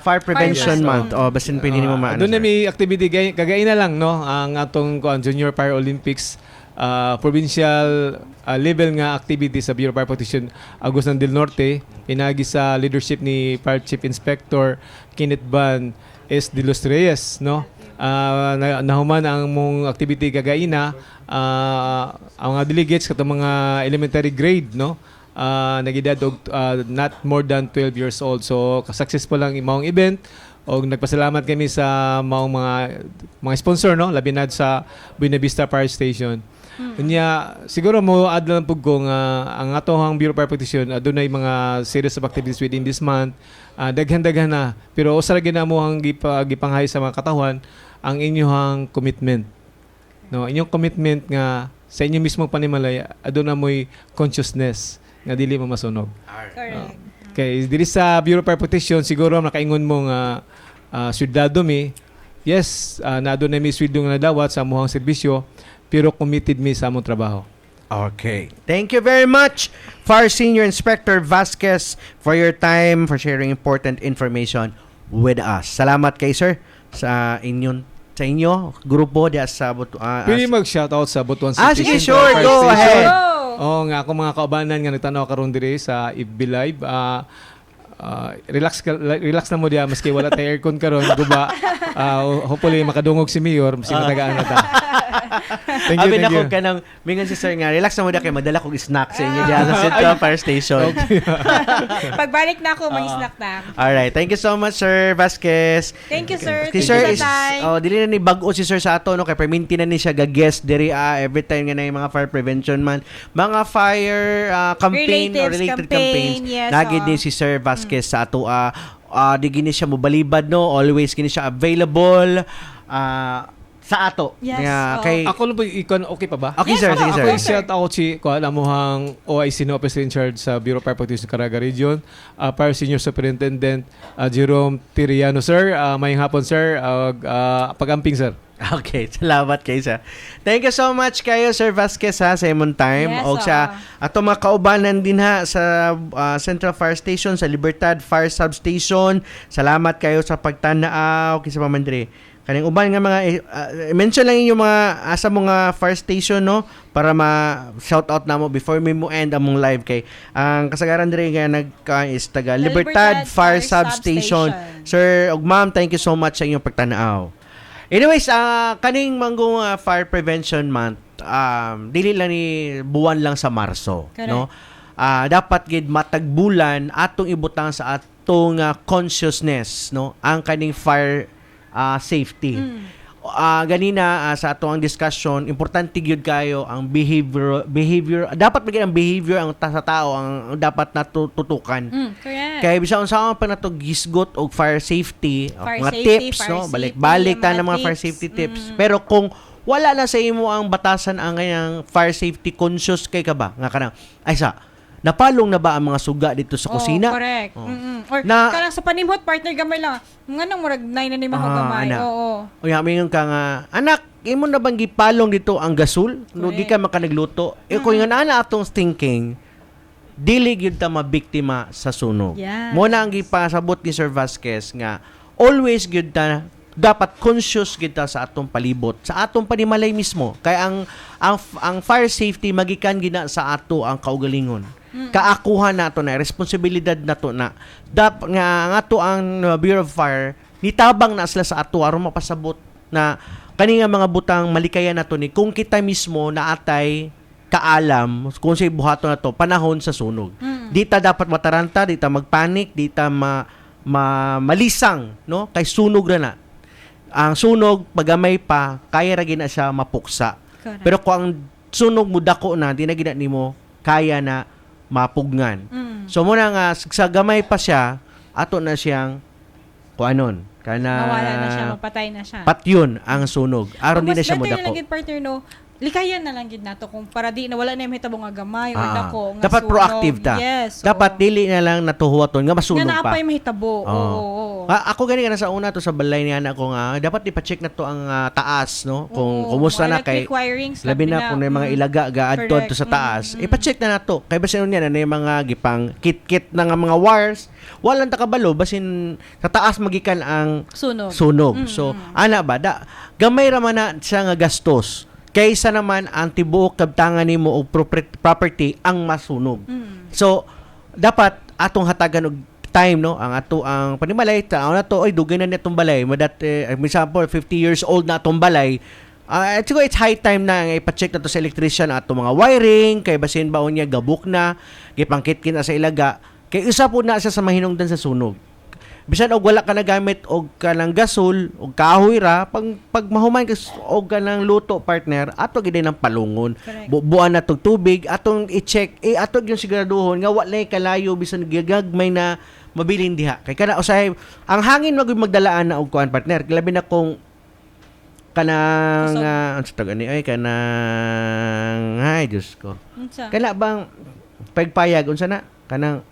Fire Prevention Month. Basta pwede mo maano. Doon na may activity, kagaya na lang, no? Ang atong Junior Fire Olympics, provincial level nga activity sa Bureau of Fire Protection Agusan del Norte, pinagi sa leadership ni Fire Chief Inspector Kenneth Van S. De Los Reyes, no? Nahuman ang mong activity kagaina, ang mga delegates katong mga elementary grade, no? Nagidad og not more than 12 years old. So successful lang imong event. Og nagpasalamat kami sa mga sponsor, no? Labi na sa Buena Vista Fire Station. Unya siguro mo adlan pug ko nga ang atohang Bureau of Fire Protection adunay mga series of activities within this month. Daghan na, pero usa ra gyud mo ang gipanghay sa mga katawhan ang inyong commitment. No, inyong commitment nga sa inyo mismo panimalay aduna moy consciousness nga dili mo masunog. Correct. Okay, diri sa Bureau of Fire Protection siguro nakaingon mo nga syudado mi. Yes, na adunay mi sweldo nga nadawat sa amuhang serbisyo, pero committed mi sa among trabaho. Okay. Thank you very much, Fire Senior Inspector Vasquez, for your time, for sharing important information with us. Salamat kay sir sa inyo grupo diya sa Pwede mag-shoutout sa Butuan City. Sige, sure. Go ahead. Nga ako mga kaubanan nga nagtanaw karon diri sa FB Live. Relax na mo diya maski wala tay aircon karon guba. Hopefully makadungog si Mayor maski matagaan na ta. Thank you. Ako kanang mingon si sir nga relax na mo diya kay madala kog snack sa inyo diya sa Central Fire Station. Okay. Pagbalik na ako mag-snack na. Alright, thank you so much, Sir Vasquez. Thank you, sir. Si sir is dili na ni bag-o si sir sa ato no kay perminti na ni siya ga-guest diri every time nga na yung mga fire prevention man, mga fire campaign or related campaigns. Yes, nagid din si Sir Vasquez sa ato di gini siya mobalibad no, always gini siya available sa ato. Yes. Kay Ako lang po okay pa ba? Okay, sir. Sige, sir. Ako shout out si amuhang OIC no officer in charge sa Bureau of Fire Protection Caraga Region, Fire Senior Superintendent Jerome Tiriano, sir. Mayong hapon, sir. Pag-amping, sir. Okay, salamat kay sir. Thank you so much kayo, Sir Vasquez, sa imong time. Yes, O sa ato mga kaubanan din sa Central Fire Station, sa Libertad Fire Substation. Salamat kayo sa pagtanaaw kinsa pa man diri. Kaning uban nga mga mention lang inyo mga asa mga fire station no para ma-shout out namo before me mo end among live kay ang kasagaran diri nga nagka is taga Libertad Fire Substation. Sir ug ma'am, thank you so much sa inyong pagtanaw. Anyways, kaning manggong fire prevention month, dili lang ni buwan lang sa Marso, correct, no? Dapat gid matag bulan atong ibutang sa atong consciousness, no? Ang kaning fire safety. Ganina sa atong discussion, importante gyud kayo ang behavior dapat maging ang behavior ang sa tao ang dapat natutukan. Correct. Kaya bisan unsa pa nato gisgot og fire safety, Fire mga safety, tips fire no, safety, balik-balik ta mga ng mga fire tips. safety tips. Pero kung wala na sa imo ang batasan ang kanyang fire safety conscious kay ka ba nga kanang ay sa napalong na ba ang mga suga dito sa kusina? Correct. Oh. Or Na- kanang sa panimhot partner gamay lang. Nga nang murag nay na ni mahugamay. ana. Oo. O yamingon ka nga, anak, imo na bang gipalong dito ang gasol? No, di ka makanagluto. Kung nga na atong thinking, dili gyud ta mabiktima sa sunog. Yes. Mo na ang gipasabot ni Sir Vasquez nga always gyud ta dapat conscious kita sa atong palibot, sa atong panimalay mismo. Kay ang fire safety magikan gina sa ato ang kaugalingon. Kaakuhan nato na responsibilidad nato na nga ato ang Bureau of Fire nitabang na sila sa ato aron mapasabot na kani nga mga butang malikayan nato ni kung kita mismo naatay kaalam kung sa buhaton nato panahon sa sunog. Di ta dapat mataranta, di ta magpanik, di ta malisang, no? Kay sunog ra na. Ang sunog pagamay pa kaya ra gina siya mapuksa. Correct. Pero kung ang sunog mo dako na di na gina nimo kaya na mapugnan. So muna nga sa gamay pa siya ato na siyang kuanon kana Mawala na siya, mapatay na siya. patyon ang sunog aron di na siya Mas better modako. lang gid partner no. Likayan na lang gid nato kung para di na wala na yung hitabo nga gamay or dako nga dapat sunog. proactive ta. Yes. Dapat dili na lang natuhuwaton nga masunog nga pa. naapay mahitabo. Oo. Ako gani nga sa una to sa balay niya na ako nga dapat ipa-check na to ang taas no kung kumusta na kay labi na kung may mga ilaga gaadto to sa taas. Ipa-check na nato kay basin niya na yung mga gipang kit-kit na nga mga wires walang takabalo basin sa taas magikan ang sunog. So ana ba gamay ra man na siya nga gastos kaysa naman ang tibuok kabtangan nimo og property ang masunog. So dapat atong hatagan og time no ang ato ang panimalay tao na to oy dugay na nitong balay madat example 50 years old na atong balay. Siguro it's high time na nga ipa-check na to sa electrician ato mga wiring kay basin baon niya gabuk na gipangkit-kit na sa ilaga kay isa po na siya sa mahinungdan sa sunog. Bisan og wala ka na gamit og kanang gasol og kahoy ra pag mahuman ka og kanang luto partner ato gid ng palungon buan na tog tubig atong i-check ato gyud siguraduhon nga walay kalayo bisan gagagmay na mabilin diha kay kana usahay ang hangin magdalaan na og kuan partner labi na kung kanang unsa tawag ani ay kanang ay Diyos ko kana bang pagpayag unsa na kanang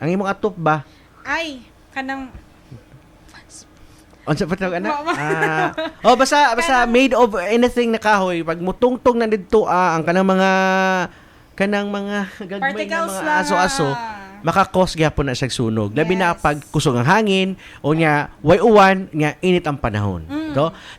ang imong atop ba ay kanang unsa pa tawag ana? Basta made of anything na kahoy pag mutungtong na didto ang kanang mga gagmay na mga aso-aso makakos gyapon na siya sunog. Labi na pag kusog ang hangin o nya way uwan nga init ang panahon.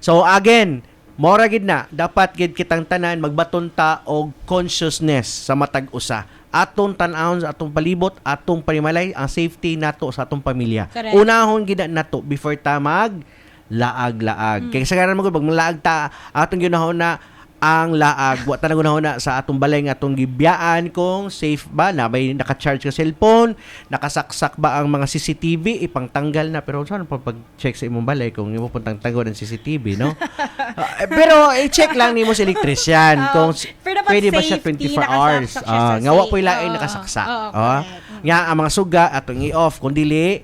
So again, mora gid na dapat gid kitang tanan magbaton ta og consciousness sa matag usa. Atong tan-awon sa atong palibot, atong panimalay, ang safety nato sa atong pamilya. Correct. Unahon gid nato before ta mag laag-laag. Kaya sa karon magud pag malaag ta atong ginahon na ang laag wa ta na sa atong balay nga atong gibiyaan kung safe ba na may naka-charge ka cellphone, nakasaksak ba ang mga CCTV ipangtanggal na pero saan pag-check sa imong balay kung imo puntang tanggal ang CCTV no. Pero i-check lang nimo sa electrician kung pwede ba siya 24 hours. Nga wa po'y laing nakasaksak. Nga ang mga suga atong i-off kung dili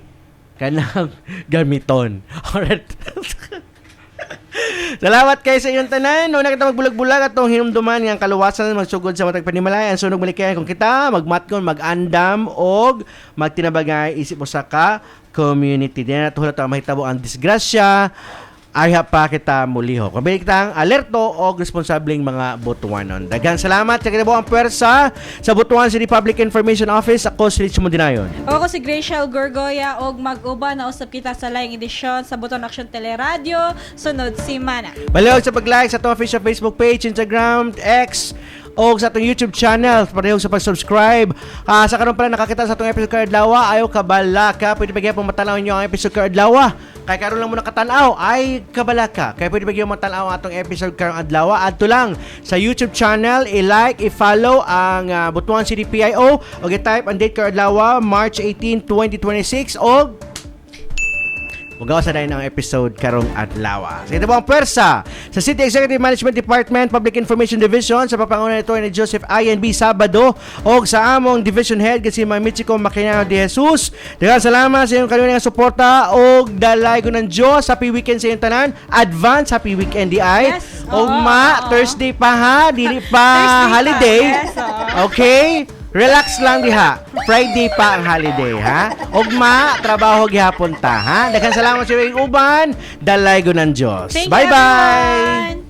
kanang gamiton. Alright. Salamat kayo sa iyong tanan. Una kita magbulag-bulag atong hinumduman nga kaluwasan magsugod sa matag panimalayan. Sunog malikayan kung kita magmatkon, magandam og magtinabagay isip mo sa ka community. Diyan nato mahitabo ang disgrasya. ay pa kita muliho. Kabili kitang alerto o responsableng mga butuanon. Daghang salamat sa kinabuang pwersa sa Butuan City Public Information Office. Ako si Richmond Dinayon. Ako si Graciel Gorgoya og mag-uba na usap kita sa laing edisyon sa Butuan Action Teleradio sunod semana. Baliwag sa pag-like sa atong official Facebook page, Instagram, X, o sa atong YouTube channel. Parehong sa pag-subscribe. Sa karon pala nakakita sa atong episode ka adlaw, ayaw kabalaka. Pwede ba pong matanaw nyo ang episode ka adlaw? Kay karon lang mo nakatanaw ay kabalaka. Kaya pwede ba matanaw ang atong episode karong adlaw? Adto lang sa YouTube channel, i-like, i-follow ang Butuan City PIO o i-type ang date ka adlaw, March 18, 2026 o magawa sa dahil ng episode karong adlaw. Sa ito po ang pwersa sa City Executive Management Department, Public Information Division sa papangunan nito ni Joseph I.N.B. Sabado o sa among Division Head kasi Ma'am Michiko Makinao de Jesus. Daghang salamat sa inyong kanunay nga suporta o dalay ko ng Diyos. Happy weekend sa inyong tanan. Advance happy weekend di ay. Yes. O Thursday pa ha, dili pa Thursday holiday. pa. Yes, okay? Relax lang diha. Friday pa ang holiday, ha? Ugma, trabaho gihapon ta, ha? Daghang salamat sa inyong uban. Dalay ko ng Diyos. Thank you, Bye-bye! everyone.